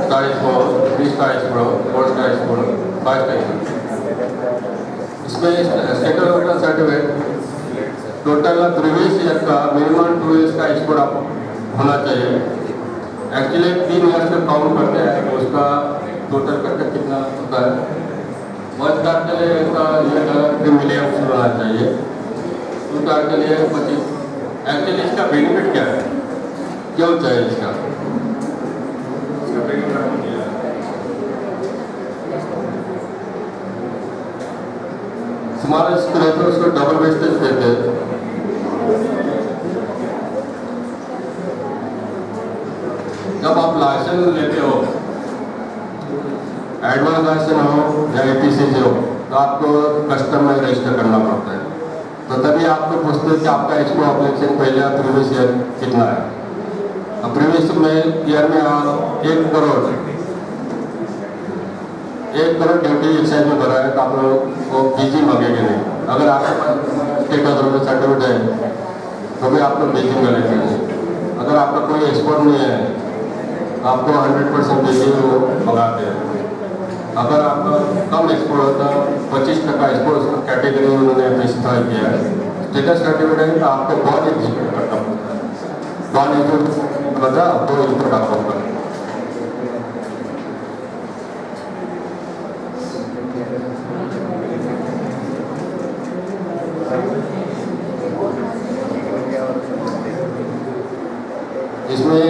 star export, 3 star export, 4 star export, 5 star export. इसमें state certificate total previous year का मिनिमम 2 इयर्स का एक्सपोर्ट आप होना चाहिए। एक्चुअली 3 ईयर्स का काउंट करते हैं, उसका टोटल करके कितना होता है। 1 स्टार के लिए इसका मिलियन होना चाहिए, 2 स्टार के लिए 25। एक्चुअली इसका बेनिफिट क्या है, क्यों चाहिए इसका बेनिफिट? स्मॉल स्कूल है तो उसको डबल वेस्टेज देते हैं। जब आप लाइसेंस लेते हो, एडवांस लाइसेंस हो या APC से हो, तो आपको कस्टम में रजिस्टर करना पड़ता है। तो तभी आपको पूछते हैं कि आपका एक्सपोर्ट ऑपरेशन पहले प्रीवियस ईयर कितना है। अब प्रीवियस में ईयर में आप 1 करोड़ ड्यूटी एक्साइज में भरा है, तो आप लोग को BG मांगेंगे नहीं। अगर आपके पास स्टेट अथॉरिटी सर्टिफिकेट है तो भी आप लोग BG मिलेंगे नहीं। अगर आपका कोई एक्सपोर्ट नहीं है तो आपको 100% BG वो मंगाते हैं। अगर आपका कम एक्सपोर्ट होता, 25% एक्सपोर्ट कैटेगरी उन्होंने स्पेसिफाई किया है, स्टेटस सर्टिफिकेट है, तो आपको बहुत एग्जीक्यूट करना पड़ता है। बहुत एग्जीक्यूट बता आपको इनपुट आपको करना। इसमें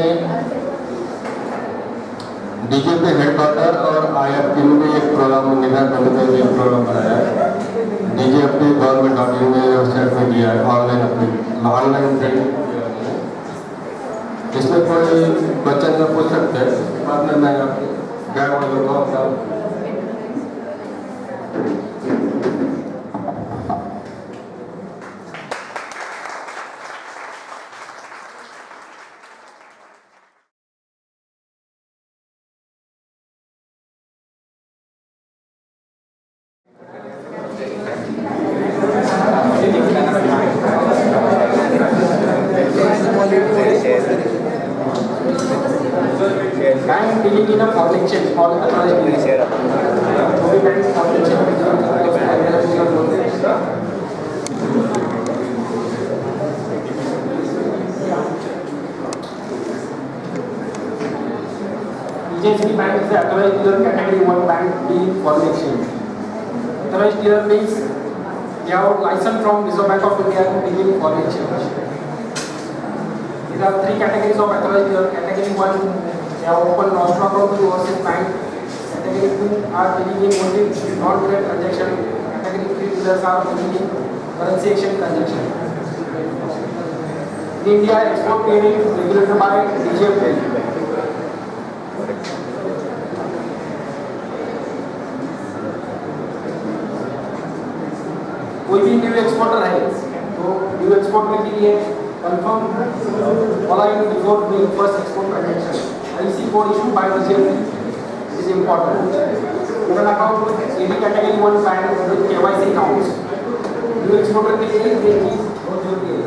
DGP हेडक्वार्टर और IFP में एक प्रोग्राम निगरान करने में एक प्रोग्राम बनाया है। DGP गवर्नमेंट.in में वेबसाइट में दिया है, ऑनलाइन ट्रेनिंग। इसमें कोई बच्चा न पूछ सकते हैं, बाद में मैं गैर वालों को अपना Bank dealing in a foreign exchange, foreign authorized dealer. So we bank foreign exchange. EJSB bank is the authorized dealer category 1 bank dealing foreign exchange. Authorized dealer means they have license from Reserve Bank of India to deal in foreign exchange. There are 3 categories of authorized dealer. Category 1, they have open notional account to overseas bank. Category 2 are dealing in only non-trade transaction. Category 3 dealers are dealing in currency exchange transaction. In India, export trading is regulated by DGFL. कोई भी new exporter है तो new exporter के लिए confirm following before doing first export transaction. IC code issued by DGFL is important. Open account with AD category 1 bank with KYC accounts. New exporter के लिए ये चीज बहुत जरूरी है.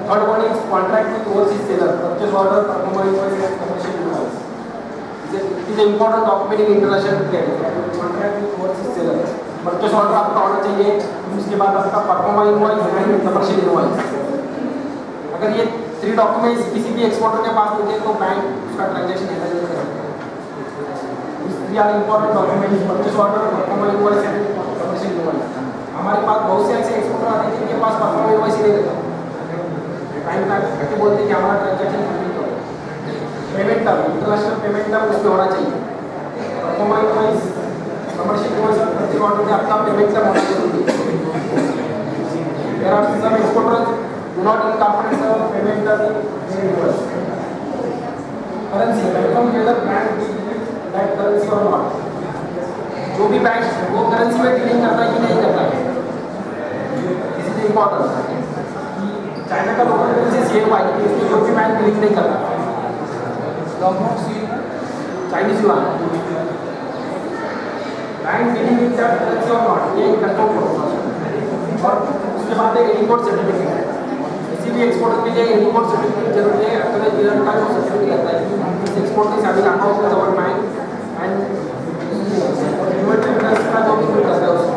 Third one is contract with overseas seller, purchase order, performance invoice and commercial invoice. It is an important document in international trade. Contract with overseas seller. Purchase order आपका होना चाहिए, उसके बाद आपका performance invoice and commercial invoice. अगर ये 3 documents किसी भी एक्सपोर्टर के पास होंगे तो बैंक उसका ट्रांजैक्शन हैंडल करेगा। These are important documents: purchase order, performance invoice and commercial invoice. हमारे पास बहुत से ऐसे एक्सपोर्टर आते हैं जिनके पास परफॉर्मेंस इनवॉइस ही नहीं रहता। बैंक आके बोलते हैं कि हमारा ट्रांजैक्शन कंप्लीट हो। Payment term, international payment term उसमें होना चाहिए। Performance invoice, commercial invoice, purchase order में आपका पेमेंट टर्म होना चाहिए। There are some exporters do not incorporate the payment term in invoice. Currency, confirm whether bank deal that currency or not. जो भी bank वो करेंसी में dealing करता है कि नहीं करता है, दिस इज इम्पोर्टेंट। चाइना का लोकल करेंसी CNY, इसमें जो भी बैंक डीलिंग नहीं करता। Dongfeng Sil, Chinese yuan. Bank dealing with that currency और नॉट, ये कंफर्म करो। और उसके बाद एक इंपोर्ट सर्टिफिकेट है, किसी भी एक्सपोर्टर के लिए इंपोर्ट सर्टिफिकेट जरूरी है। अगर ये का जो सर्टिफिकेट रहता है इस एक्सपोर्ट की सभी अकाउंट में जमा बैंक एंड इन्वेंटरी इंटरेस्ट का जो भी करता है उसको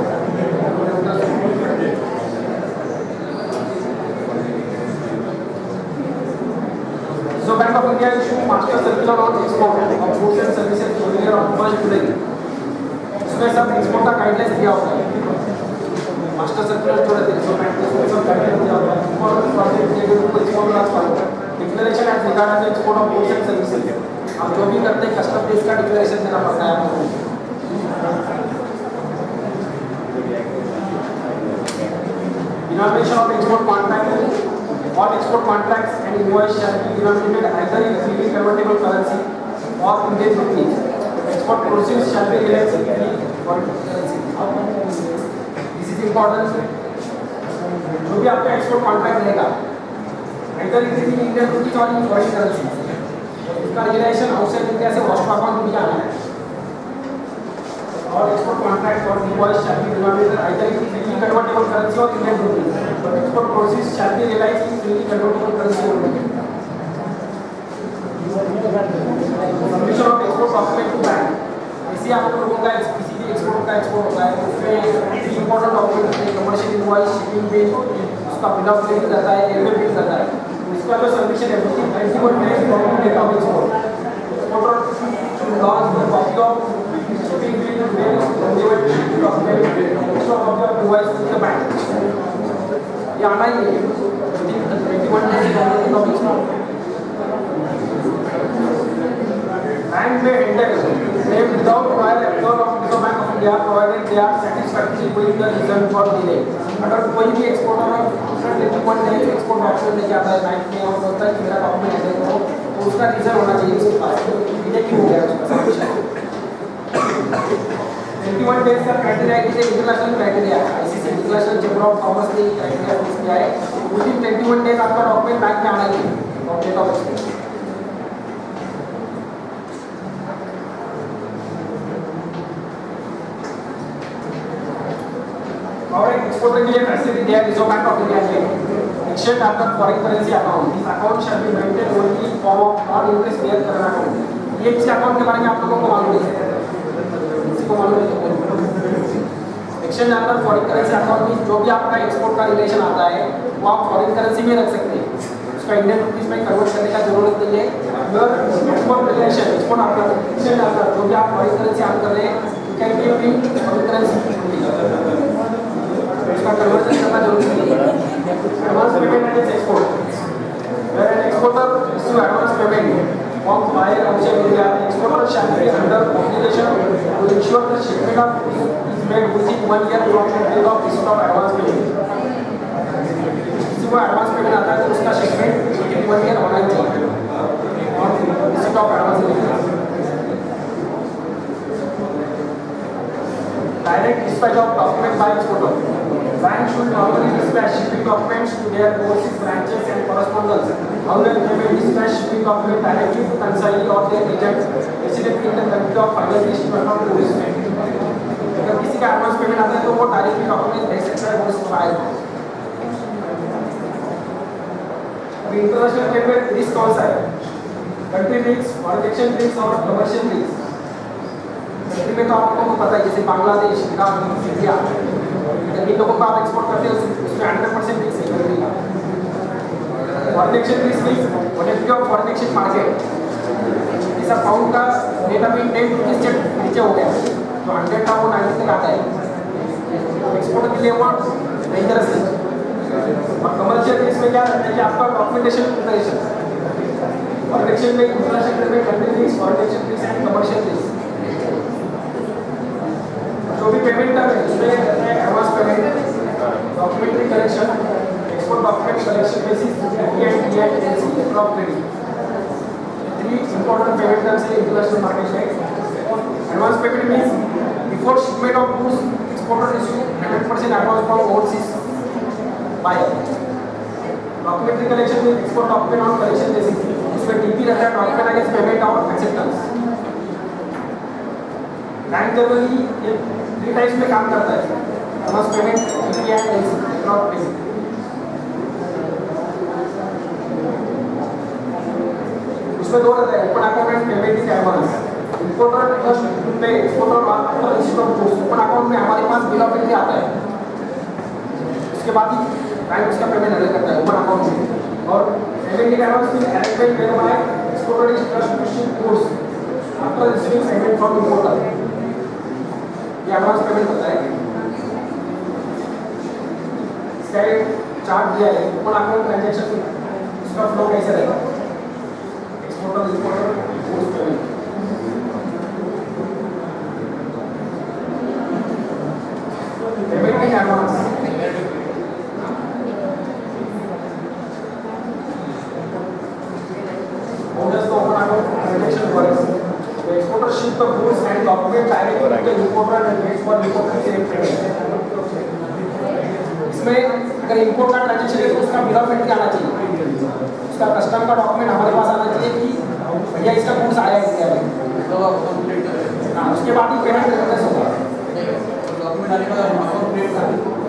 So Bank of India issued master circular on export of goods and services earlier on 1st July. इसमें सब एक्सपोर्ट का गाइडलाइंस दिया होता है, मास्टर सर्कुलर जो रहते हैं सब गाइडलाइंस दिया होता है। इम्पोर्टेंट प्रोजेक्ट के लिए कोई एक्सपोर्ट लास्ट वाला declaration as regarding export of goods and services, आप जो भी करते हैं कस्टम ड्यूटी का डिक्लेरेशन देना पड़ता है आपको। Denomination of export contract, all export contracts and invoice shall be denominated either in freely convertible currency or Indian rupees. Export proceeds shall be realized in foreign currency. This is important. जो भी आपका export contract रहेगा either in Indian rupees or in foreign currency, इसका relation outside India से वॉश account भी जाना है। और एक्सपोर्ट कॉन्ट्रैक्ट और invoice shall be denominated either in freely convertible currency और Indian rupees, but export proceeds shall be realised in freely convertible currency only. Submission of export document to bank, इसी आप लोगों का किसी भी एक्सपोर्ट का export होता है उसमें important document commercial invoice, shipping bill, उसका बिल ऑफ सेल रहता है, रेलवे बिल रहता है, इसका जो सबमिशन है with 21 days from date of export. Exporter should lodge the copy of shipping bill, bill, relevant document, extra copy of invoice with the bank. ये आना ही है within 21 days from the date of export. Bank may enter claim without prior approval of Reserve Bank of India provided they are satisfactory with the reason for delay. अगर कोई भी exporter 21 days export document लेके आता है bank में और बोलता है कि मेरा डॉक्यूमेंट दे दो, तो उसका रीजन होना चाहिए उसके पास डिले क्यों हो गया उसका सबमिशन। 21 डेज का क्राइटेरिया है कि इंटरनेशनल क्राइटेरिया है, ICC international chamber of commerce ने क्राइटेरिया फिक्स किया है। विदिन 21 डेज आपका डॉक्यूमेंट बैंक में आना चाहिए डेट ऑफ एक्सपोर्ट। और एक एक्सपोर्टर के लिए फैसिलिटी दिया रिजर्व बैंक ऑफ इंडिया ने exchange after foreign currency account, this account shall be maintain only for non interest bear current account. ये किस अकाउंट के बारे में आप लोगों को मालूम है, किसी को मालूम है? Exchange after foreign currency account में जो भी आपका एक्सपोर्ट का रिलेशन आता है वो आप फॉरेन करेंसी में रख सकते हैं, उसका इंडियन रुपीस में कन्वर्ट करने का जरूरत नहीं है। अगर export relation export after exchange after जो भी आप फॉरेन करेंसी आन कर रहे हैं can be in foreign currency, इसका कन्वर्जन करना जरूरी है। Advance payment and export, where an exporter issue advance payment from buyer outside India, exporter shall be under obligation to ensure the shipment of is made within 1 year from the date of receipt of advance payment. किसी को advance payment आता है तो उसका shipment within 1 year होना चाहिए और receipt of advance payment. Direct dispatch of document by exporter, bank should normally dispatch shipping documents to their overseas branches and correspondents. However, they may dispatch shipping document directly to consignee or their agent resident in the country of final shipment of goods. अगर किसी का advance payment आता है तो वो directly document भेज सकता है goods को आएगा। अब इंटरनेशनल पेमेंट रिस्क कौन सा है? Country risk, foreign exchange risk और कमर्शियल रिस्क। कंट्री में तो आप लोगों को पता है जैसे बांग्लादेश, ईरान, इंडिया, इन लोगों को आप एक्सपोर्ट करते हैं उसमें 100% रिस्क है कंट्री का। Foreign exchange risk means volatility of foreign exchange market, जैसा पाउंड का डेटा में 10 रुपीस से नीचे हो गया तो 100 था वो 90 तक आता है, एक्सपोर्ट के लिए वो डेंजरस है। और कमर्शियल रिस्क में क्या रहता है कि आपका डॉक्यूमेंटेशन प्रिपरेशन, फॉरेन एक्सचेंज में इंटरनेशनल में country risk, foreign exchange risk and commercial risk. जो भी पेमेंट कर रहे हैं उसमें advance payment, documentary collection, export document collection basis and drop credit, 3 important payment terms in international market में। Advance payment means before shipment of goods exporter receive 100% advance from overseas buyer. Documentary collection में export document on collection basis, उसमें DP कहता है document against payment और acceptance. Bank generally ये 3 types में काम करता है, advance payment, equity and advance payment. उसमें 2 रहता है, open account and payment in advance. Importer must pay exporter after receipt of goods. Open account में हमारे पास बिल ऑफ एंट्री आता है, उसके बाद ही बैंक उसका पेमेंट अरेंज करता है ओपन अकाउंट में। और पेमेंट इन एडवांस में arrangement whereby exporter is trust to ship goods after receiving payment from importer. ये एडवांस पेमेंट होता है। इसका एक चार्ट दिया है, ओपन अकाउंट ट्रांजैक्शन उसका फ्लो कैसे रहेगा, exporter importer goods payment. Payment in advance ship the goods and document directly to the importer and wait for importer to take payment। इसमें अगर इंपोर्ट का ट्रांजैक्शन है तो उसका बिल ऑफ एंट्री आना चाहिए, उसका कस्टम का डॉक्यूमेंट हमारे पास आना चाहिए कि भैया इसका गुड्स आया है इंडिया में। हाँ, उसके बाद ही पेमेंट प्रोसेस होगा।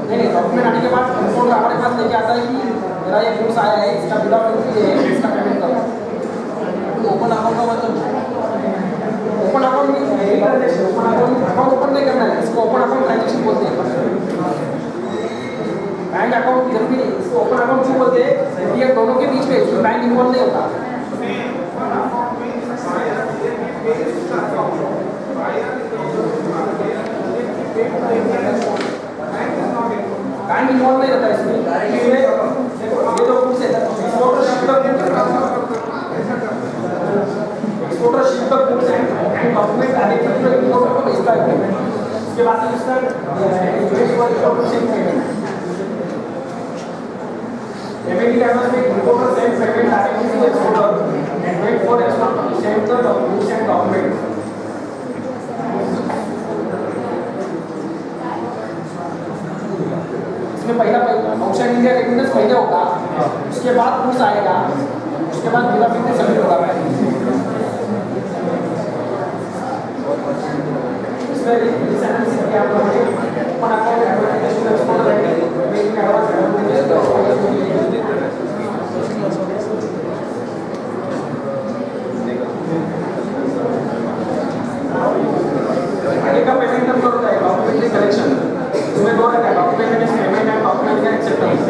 नहीं, डॉक्यूमेंट आने के बाद इंपोर्टर हमारे पास लेके आता है कि मेरा ये गुड्स आया है, इसका बिल ऑफ एंट्री है, इसका पेमेंट करो। ओपन अकाउंट का मतलब ओपन अकाउंट में ओपन अकाउंट ओपन नहीं करना है, इसको ओपन अकाउंट ट्रांजैक्शन बोलते हैं। बैंक अकाउंट जब भी इसको ओपन अकाउंट क्यों बोलते हैं, ये दोनों के बीच में बैंक इन्वॉल्व नहीं होता। बैंक इन्वॉल्व नहीं रहता इसमें। ये तो कुछ है exporter ship the goods and document directly to importer को भेजता है पेमेंट। उसके बाद इसका पेमेंट इन एडवांस में importer send payment directly to exporter and wait for exporter to send the goods and document. इसमें पहला आउटसाइड इंडिया रेमिटेंस पहले होगा, उसके बाद गुड्स आएगा, उसके बाद बिल ऑफ एंट्री सबमिट होगा। इसमें इस एनालिसिस किया हम लोगों ने open account advertisement exporter and payment advance आगे का पेमेंट नंबर होता है डॉक्यूमेंट कलेक्शन। इसमें 2 रहता है, document payment and document acceptance.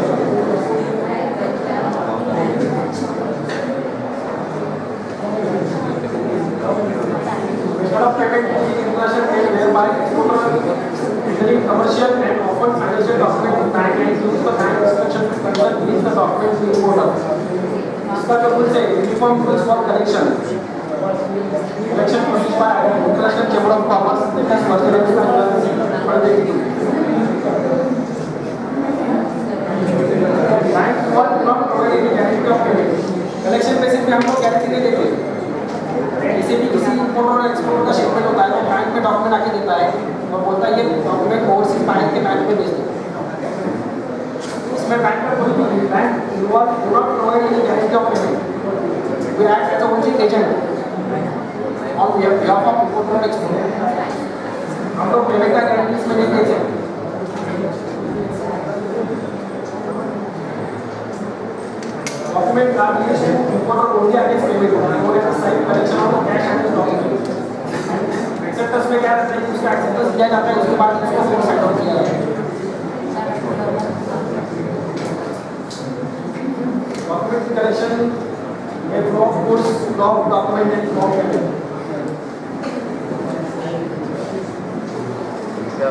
Payment international trade whereby exporter entering commercial and often financial document in bank and use the bank instruction to convert these the documents to importer। इसका जो rules है uniform rules for collection produce by international chamber of commerce that is working with पढ़ देगी। Bank for not provide any guarantee of payment. Collection basis पे हम लोग guarantee नहीं देते। जैसे भी किसी इंपोर्टर और एक्सपोर्टर का शिपमेंट होता है तो बैंक में डॉक्यूमेंट आके देता है और बोलता है ये डॉक्यूमेंट ओवरसीज बैंक के बैंक में भेज दो। इसमें बैंक का कोई भी bank involve do not provide any guarantee of payment. We act as a only agent on behalf of importer और एक्सपोर्टर। हम लोग पेमेंट का गारंटी इसमें नहीं देते। Document translation importer only against payment होना है, और ऐसा side collection of cash and document. Acceptance में क्या रहता है, उसका एक्सेप्टेंस दिया जाता है, उसके बाद उसको फिर सेट आउट किया जाता है। डॉक्यूमेंट कलेक्शन में flow of goods, flow of document and flow of payment.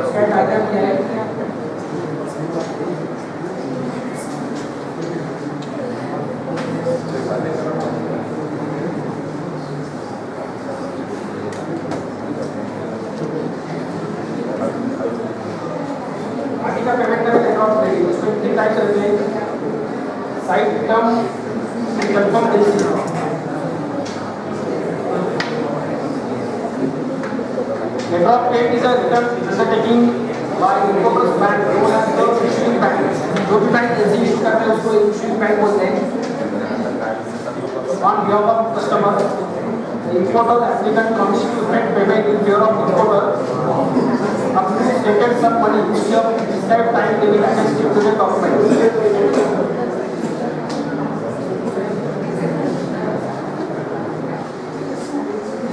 उसका डायग्राम क्या है, आगे का पेमेंट का लेआउट देखिए। उसमें 3 टाइप्स रहते हैं, side term and confirm basis. Letter of credit is a return undertaking by importer's bank known as the issuing bank. जो भी बैंक इशू करता है उसको इशूइंग बैंक बोलते हैं। on behalf of customer. The importer applicant comes to make payment in favor of importer. Company has taken some money which have prescribed time limit against stipulated documents.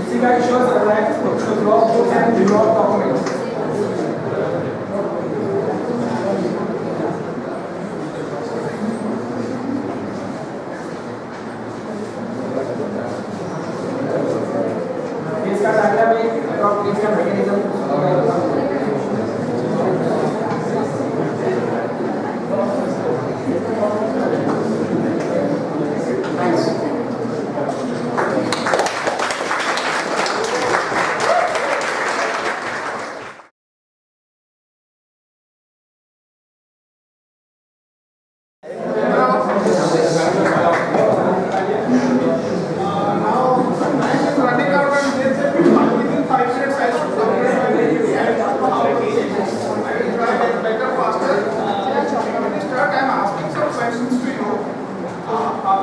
This guy shows a right to draw books and draw documents. इसका diagram है और इसका mechanism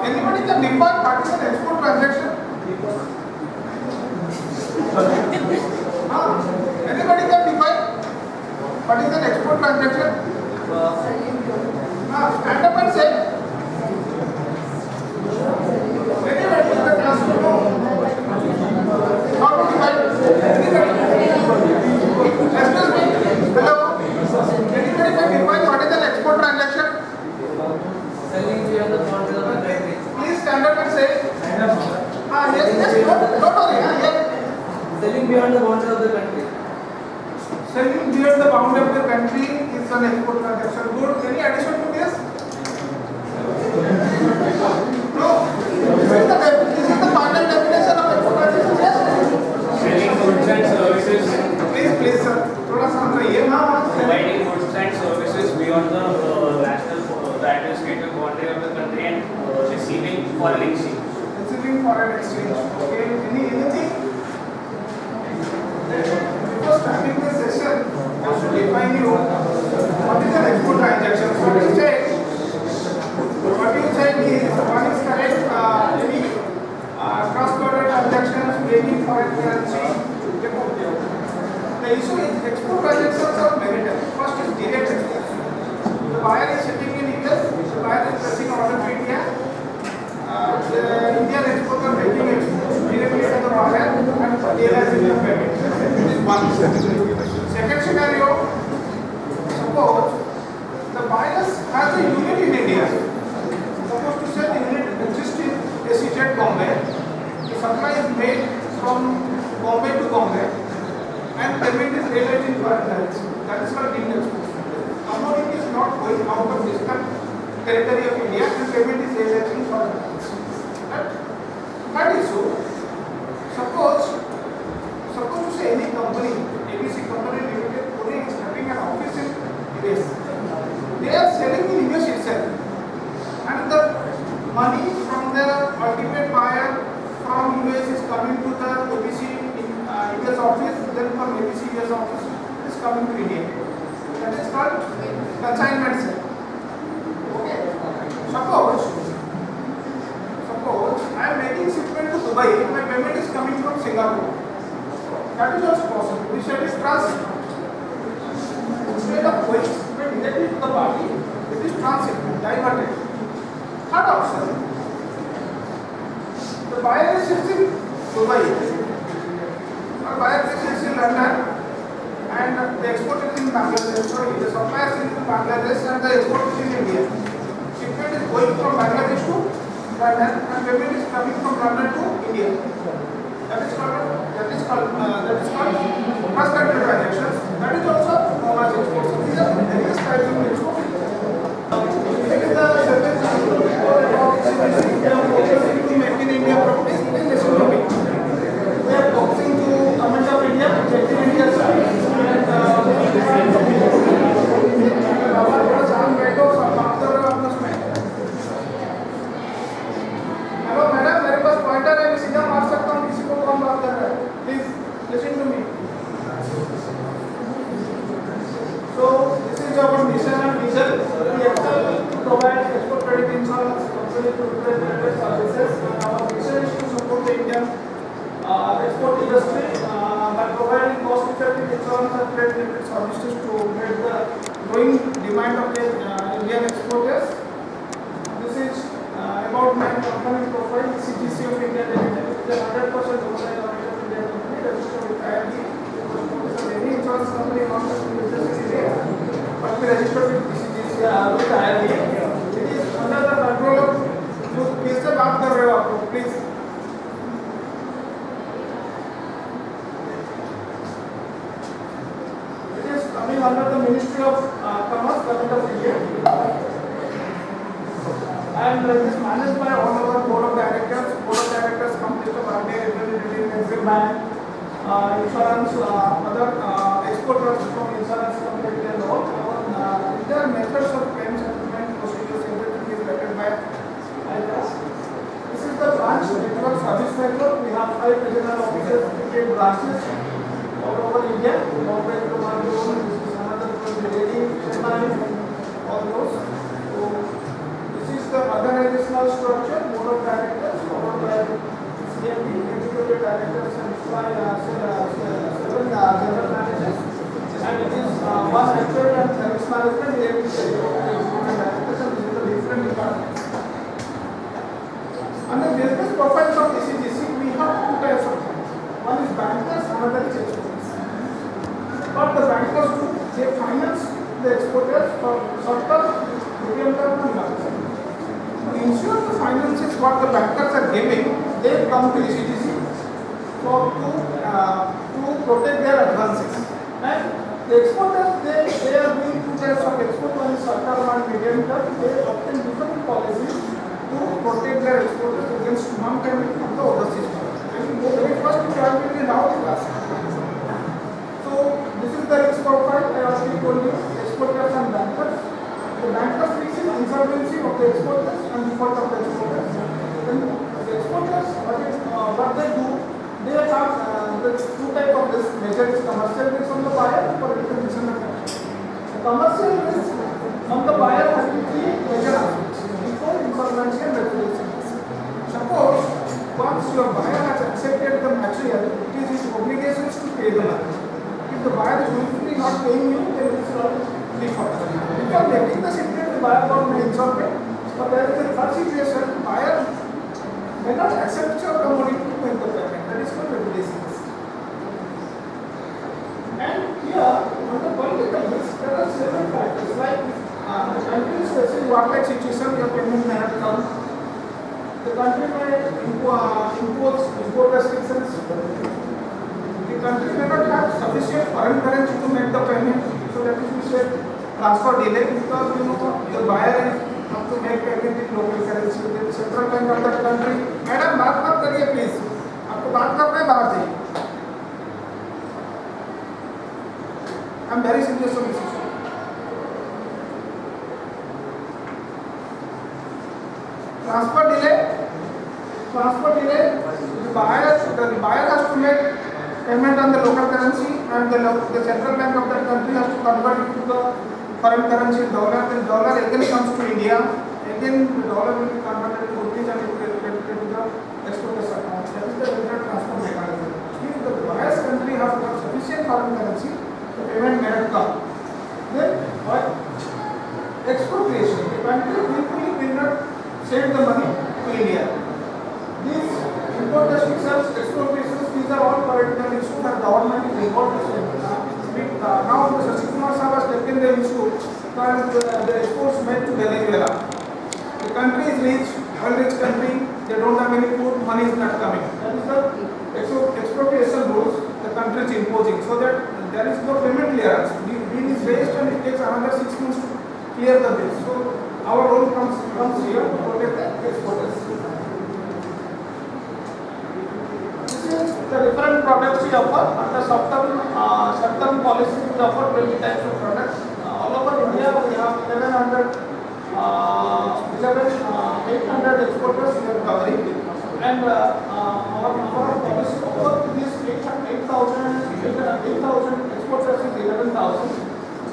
Anybody can define what is an export transaction? Anybody can define what is an export transaction? Stand up and say. Anybody in the classroom know how to define? Anybody? Excuse me. Hello. Anybody can define what is an export transaction? Please stand up and say. Yes, don't worry. Yes. Selling beyond the boundary of the country. Selling beyond the boundary of the country is an export transaction. Good. Any addition to this? No. This is the final definition of export transaction. Yes. Selling goods and services. Please, sir. थोड़ा सा अंदर ये ना. Providing goods and services beyond the the administrative boundary of the country and receiving foreign exchange. Receiving foreign exchange. Okay. Anything? Before starting this session, I should define you what is an export transaction. What you said is one is correct. Any cross-border transactions gaining foreign currency. The issue is export transactions are variable. First is direct export. The buyer is sitting in US. The buyer is placing order to India. The Indian exporter making exports directly to the buyer and realizing the payment. This is one scenario. Second scenario, suppose the buyer has a unit in India. Suppose to say the unit exists in SEZ Bombay. The supply is made from Bombay to Bombay and payment is realized in foreign currency. That is called Indian export. Commodity is not going out of distant territory of India and payment is realized in foreign currency. That is so. Suppose to say any company, ABC Company Limited, Pune is having an office in US. They are selling in US itself, and the money from the ultimate buyer from US is coming to the ABC US office. Then from ABC US office is coming to India. That is called consignment sale. Okay. Suppose I am making shipment to Dubai, my payment is coming from Singapore. That is also possible. We said is transit. Instead of going shipment directly to the party, it is transit, diverted. Third option. The buyer is sitting in Dubai. Or buyer is sitting in London and the export is in Bangladesh. Sorry, the supplier is in Bangladesh and the export is in India. Shipment is going from Bangladesh to London and payment is coming from London to India. That is called cross-country transactions. That is also known as export. So these are various types of export. It is the service to make in India properties. Please listen to me. We are focusing to Government of India, Make in India service. Hello madam, मेरे पास pointer है, मैं सीधा मार सकता हूँ किसी को कौन बात कर रहा है. Please listen to me. So this is our mission and the Indian export industry by providing cost-effective insurance and trade-related services to meet the growing demand of the Indian exporters. This is about my company profile, CGC of India Limited. It is a 100% organized of India company registered with IRD. So any insurance company not just in business area, but we registered with CGC with IRD. It is under the control of किससे बात कर रहे हो आप लोग please It is coming under the Ministry of Commerce, Government of India, and it is managed by all our board of directors. Board of directors consist of RBI, Exim Bank, insurance, other exporters from insurance company and all. Their methods of payment settlement procedures, everything is vetted by us. This is the branch network, service network. We have 5 regional offices, 58 branches all over India. Corporate command zone, this is another from Delhi, Chennai, all those. So this is the organizational structure, board of directors, followed by CMD, executive directors, and 7 general managers. And it is one actual and service management. We have directors, and this is the different departments. Under business profiles of ECGC, we have 2 types of clients. One is bankers, another is exporters. But the bankers do, they finance the exporters for short-term, medium-term, and long-term. To ensure the finances what the bankers are giving, they come to ECGC to protect their advances. And the exporters, they are doing 2 types of export. One is short-term and medium-term. They obtain different policies to protect their exporters against non-payment of the overseas market. Very first we are going to now the class. So this is the risk profile I already told you, exporters and bankers. The bankers risk is insolvency of the exporters and default of the exporters. Then the exporters, what they do, they have the 2 types of risk. Major is commercial risk on the buyer, political risk on the country. The commercial risk on the buyer has 3 major aspects. Insolvency and liquidation. Suppose once your buyer has accepted the material, it is his obligations to pay the money. If the buyer is willfully not paying you, then it is not default. Before getting the certificate, the buyer got insolvent, but there is a third situation, buyer may not accept your commodity to make the payment. That is called liquidation. And here, on the political risk, there are several factors like the country is facing war-like situation, your payment may not come. The country may impose import restrictions. The country may not have sufficient foreign currency to make the payment. So that is we said transfer delay because your buyer have to make payment in local currency. The central bank of that country. Madam, बात मत करिए please. आपको बात करना है बाहर जाइए. I am very serious on this issue. Transfer delay, the buyer has to make payment on the local currency and the central bank of that country has to convert it to the foreign currency dollar. Then dollar again comes to India, again the dollar will be converted to rupees and it will be credited to the exporter's account. That is the regular transfer mechanism. If the buyer's country has got sufficient foreign currency, the payment may not come. Then what? Expropriation. The country will not send the money to India. These import restrictions, expropriations, these are all political issues and government is involved in it. Now the Shashi Kumar Sahab has taken the issue and the exports made to Venezuela. The country is rich, well-rich country, they don't have any food, money is not coming. That is the expropriation rules the country is imposing so that there is no payment clearance. The bill is raised and it takes another 6 months to clear the bill. So our role comes here to protect the exporters. This is the different products we offer. Under short-term policy, we offer 20 types of products. All over India, we have 800 exporters we are covering. And our number of policy over this 8,000 exporters is 11,000.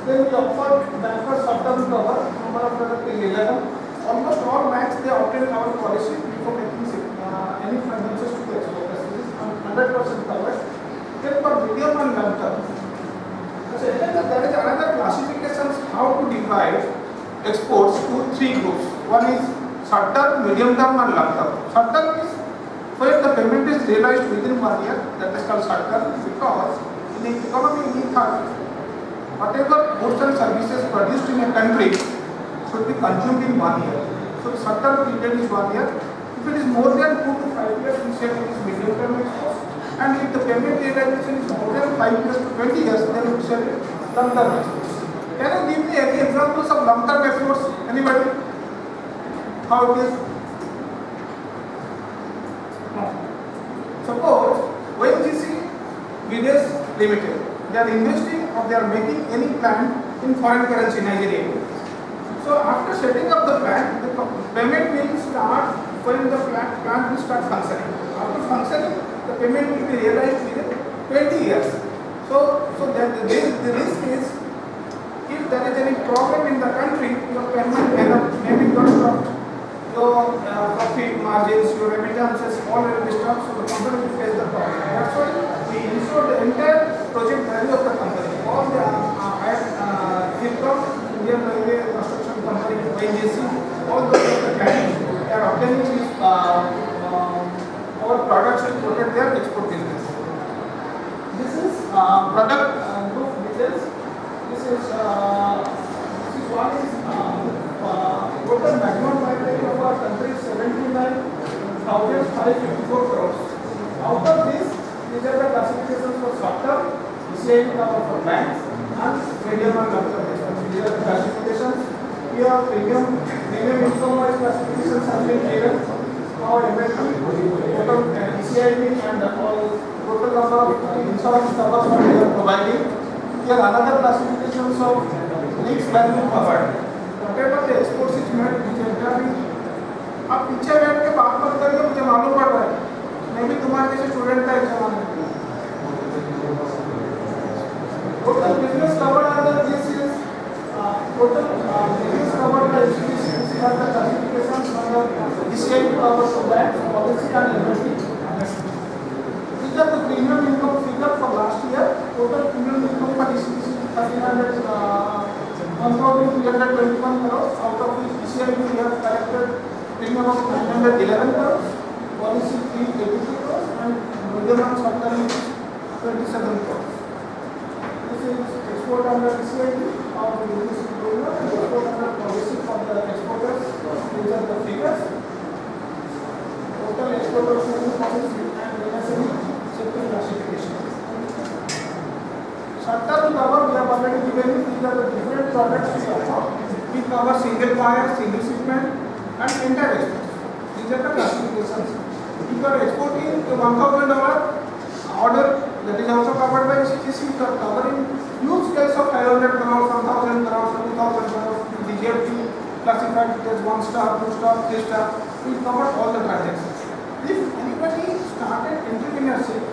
Then we offer bankers short-term cover, number of products is 11. Almost all banks they obtain our policy before making any finances to the exporters. 100% covered. Then for medium and long term. So there is another classifications how to divide exports to three groups. One is short term, medium term and long term. Short term is when the payment is realized within 1 year, that is called short term, because in the economy we thought whatever goods and services produced in a country should be consumed in 1 year. So short term period is 1 year. If it is more than 2 to 5 years, we say it is medium term exports. And if the payment realization is more than 5 years to 20 years, then we say it is long term exports. Can you give me any examples of long term exports? Anybody? How it is? No. Suppose ONGC Videsh Limited, they are investing or they are making any plant in foreign currency, Nigeria. So after setting up the plant, the payment will start when the plant will start functioning. After functioning, the payment will be realized within 20 years. So the risk is, if there is any problem in the country, your payment may be got stopped. Your profit margins, your remittances, all will be stopped, so the company will face the problem. That's why we ensure the entire project value of the company. All the IRCOM, Indian Railway Construction Company, ONGC, all those of the clients, they are obtaining these our products to protect their export business. This is product group details. This is one is total maximum liability of our country is 79,554 crores. Out of this, these are the classifications for short term, ECIL cover for banks, and medium and long term expense. These are the classifications. Here, premium income wise classifications have been given. Our inventory, total ECIL and all total number of insurance covers what we are providing. Here, another classifications of leaks value covered. Whatever the exports is made, which entirely अब पीछे बैठ के बात मत करिए, मुझे मालूम पड़ रहा है, मैं भी तुम्हारे जैसे स्टूडेंट का एग्जाम है। Total business covered under this is total business covered by HDC are the classifications under ECIL covers for banks, policy and inventory. These are the premium income figure for last year. Total premium income for ECIL is 1,321 crores, out of which ECIL we have collected premium of 911 crores, policy 383 crores, and medium and short term is 27 crores. This is export under ECIL, our business program, and export under policy for the exporters. These are the figures. Total export of policy and MSME sector classification. Short term cover we have already given you. These are the different products we offer. We cover single buyer, single shipment, and entire exports. These are the classifications. If you are exporting a $1,000 order, that is also covered by CGC. If you are covering huge scales of 500 crores, 1,000 crores, 2,000 crores, the GFT classified as 1 star, 2 star, 3 star, we cover all the transactions. If anybody started entrepreneurship,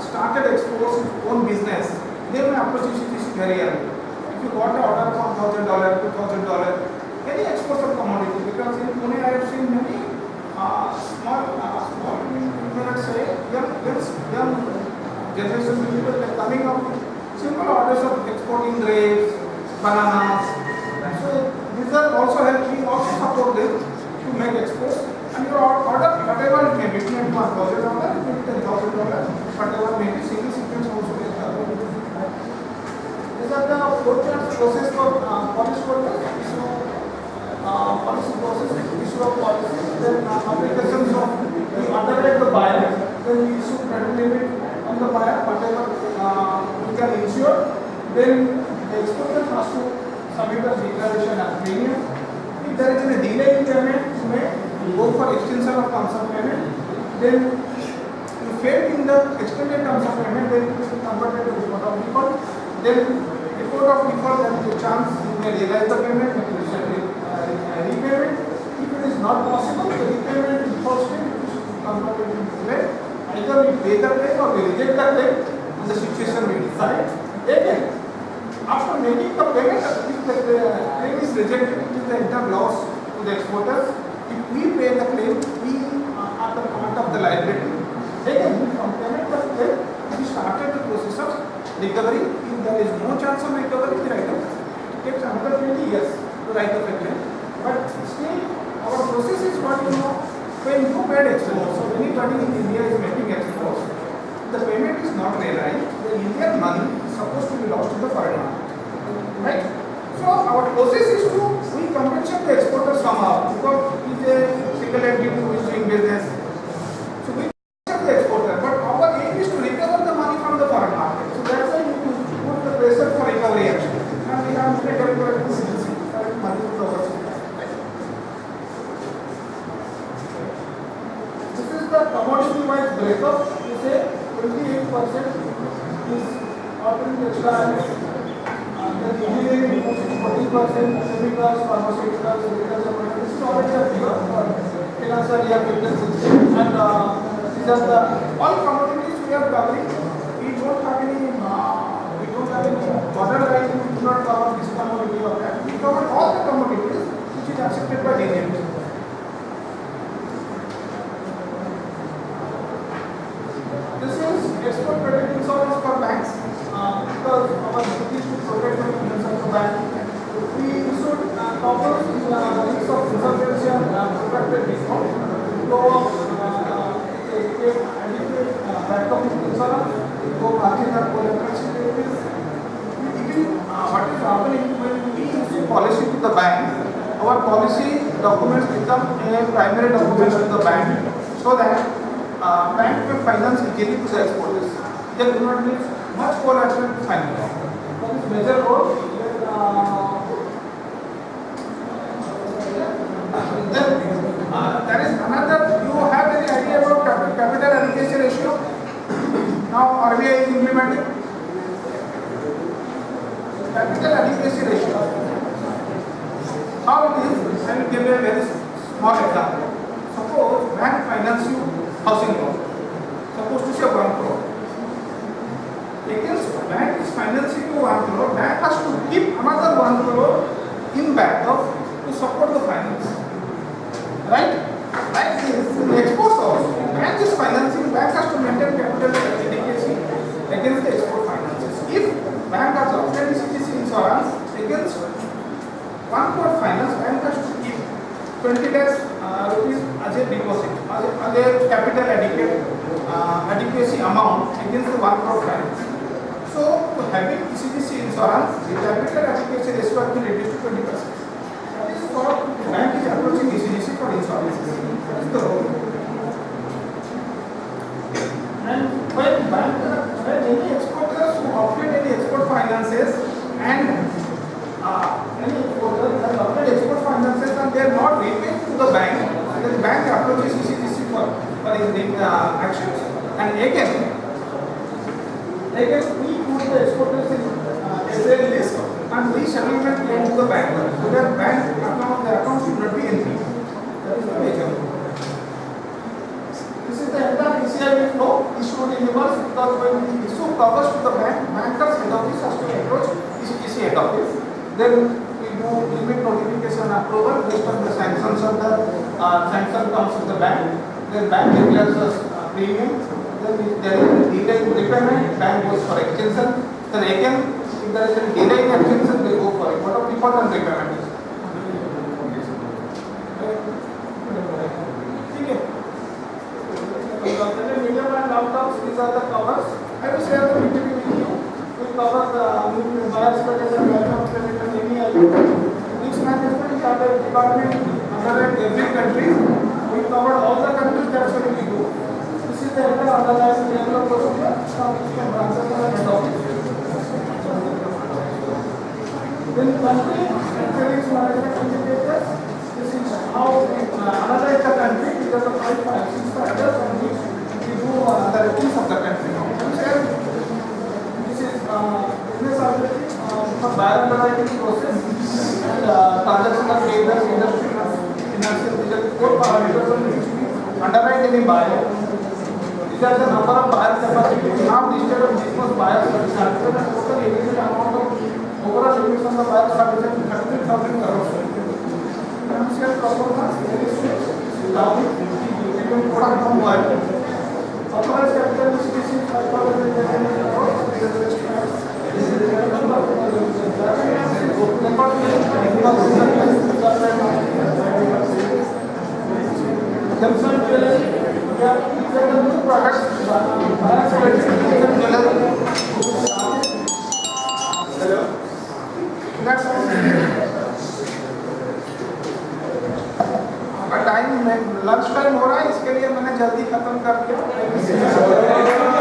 started exports own business, they may approach CGC very early. If you got an order for $1,000, $2,000, any export of commodity, because in Pune I have seen many small, let's say, young generation people are coming up with simple orders of exporting grapes, bananas. So these are also helping, also support them to make exports. And your order, whatever it may be, $1,000, $10,000, whatever may be, single shipments also get covered. These are the process for policy orders. Policy process, issue of policy, then applications of we underwrite the buyer, then we issue credit limit on the buyer, whatever we can insure, then the exporter has to submit a declaration as premium. If there is a delay in payment, you may go for extension of terms of payment, then you fail in the extended terms of payment, then it is converted to report of default, then report of default, there is a chance you may realize the payment, you may repayment. If it is not possible, the repayment is first time, it is converted into claim. Either we pay the claim or we reject the claim, and the situation we decide. Again, after making the payment, if the claim is rejected, it is the entire loss to the exporters. If we pay the claim, we are the part of the liability. they can move from payment, but then we started the process of recovery. If there is no chance of recovery, the write-off takes another 20 years to write off a claim. But still, our process is what you know, when you paid exports, so anybody in India is making exports, the payment is not realized, the Indian money is supposed to be lost to the foreign market. Right? So our process is to, we compensate the exporter somehow, because he is a single entity who is doing business. So we compensate the exporter, but our aim is to recover the money from the foreign market. So that's why we put the pressure for recovery action. And we have made a money to the overseas. This is the commodity wise breakup. You say 28% is ordinary extra. Then engineering 40%, chemicals, pharmaceuticals, agriculture, this is already a figure for financial year 15-16. And these are the all commodities we are covering. We don't have any border line. We do not cover this commodity or that. We cover all the commodities which is accepted by DGMT. This is export credit insurance for banks. Because our duty is to protect the interests of the bank, we issued cover in the list of insolvency and protected discount. So, adequate backup insurance, go margin and collateral securities. What is happening when we issue policy to the bank, our policy documents become a primary document to the bank, so that bank will finance easily to the exporters. They do not need much collateral to finance. So this major role. Then there is another. You have any idea about capital adequacy ratio? Now RBI is implementing capital adequacy ratio. How it is? I will give a very small example. Suppose bank finance you housing loan. Suppose to say 1 crore. Against bank is financing you 1 crore, bank has to keep another 1 crore in backup to support the finance. Right? Like this, in exports also, bank is financing, bank has to maintain capital adequacy against the export finances. If bank has obtained CTC insurance against 1 crore finance, bank has to keep 20 lakhs rupees as a deposit, as a capital adequacy amount against the 1 crore finance. So, having ECGC insurance, the capital adequacy ratio has been reduced to 20%. That is for the bank is approaching ECGC for insurance. That is the role. And when any exporters who obtain any export finances and any exporters that obtain export finances and they are not repaid to the bank, then bank approaches ECGC for his actions. And again, we put the exporters in SL list and resettlement claim to the bank. So their bank account, the account should not be NPA. That is the major. This is the entire ECIB flow issued in reverse, because when we issue covers to the bank, bankers head office has to approach ECGC head office. Then we do limit notification approval based on the sanctions of the sanction comes to the bank. Then bank declares the premium. Then if there is a delay in repayment, bank goes for extension. Then again, if there is a delay in extension, they go for it. What are important repayment? Okay. Medium and long terms, these are the covers. I will share the PPT with you. We cover the buyer's credit and welcome credit and any other. Risk management is under department under every country. We covered all the countries, that's what we do. This is the entire underlying level of procedure from each branch of the head office. Then country and risk management indicators. This is how we analyze the country because of 5, 6 factors on which we do the ratings of the country. This is business ability for buyer underwriting process and transaction of traders, industry, financial. These are 4 parameters on which we underwrite any buyer. These are the number of buyer capacity. We have listed of business buyers and total eligible amount of overall limits on the buyer capacity 33,000 crores. Financial performance, down, even product from buyer. Operational Wilson Jewelry. Yeah, these are the new products. Wilson Jewelry. Hello. That's all. Time lunch time हो रहा है, इसके लिए मैंने जल्दी खत्म कर दिया।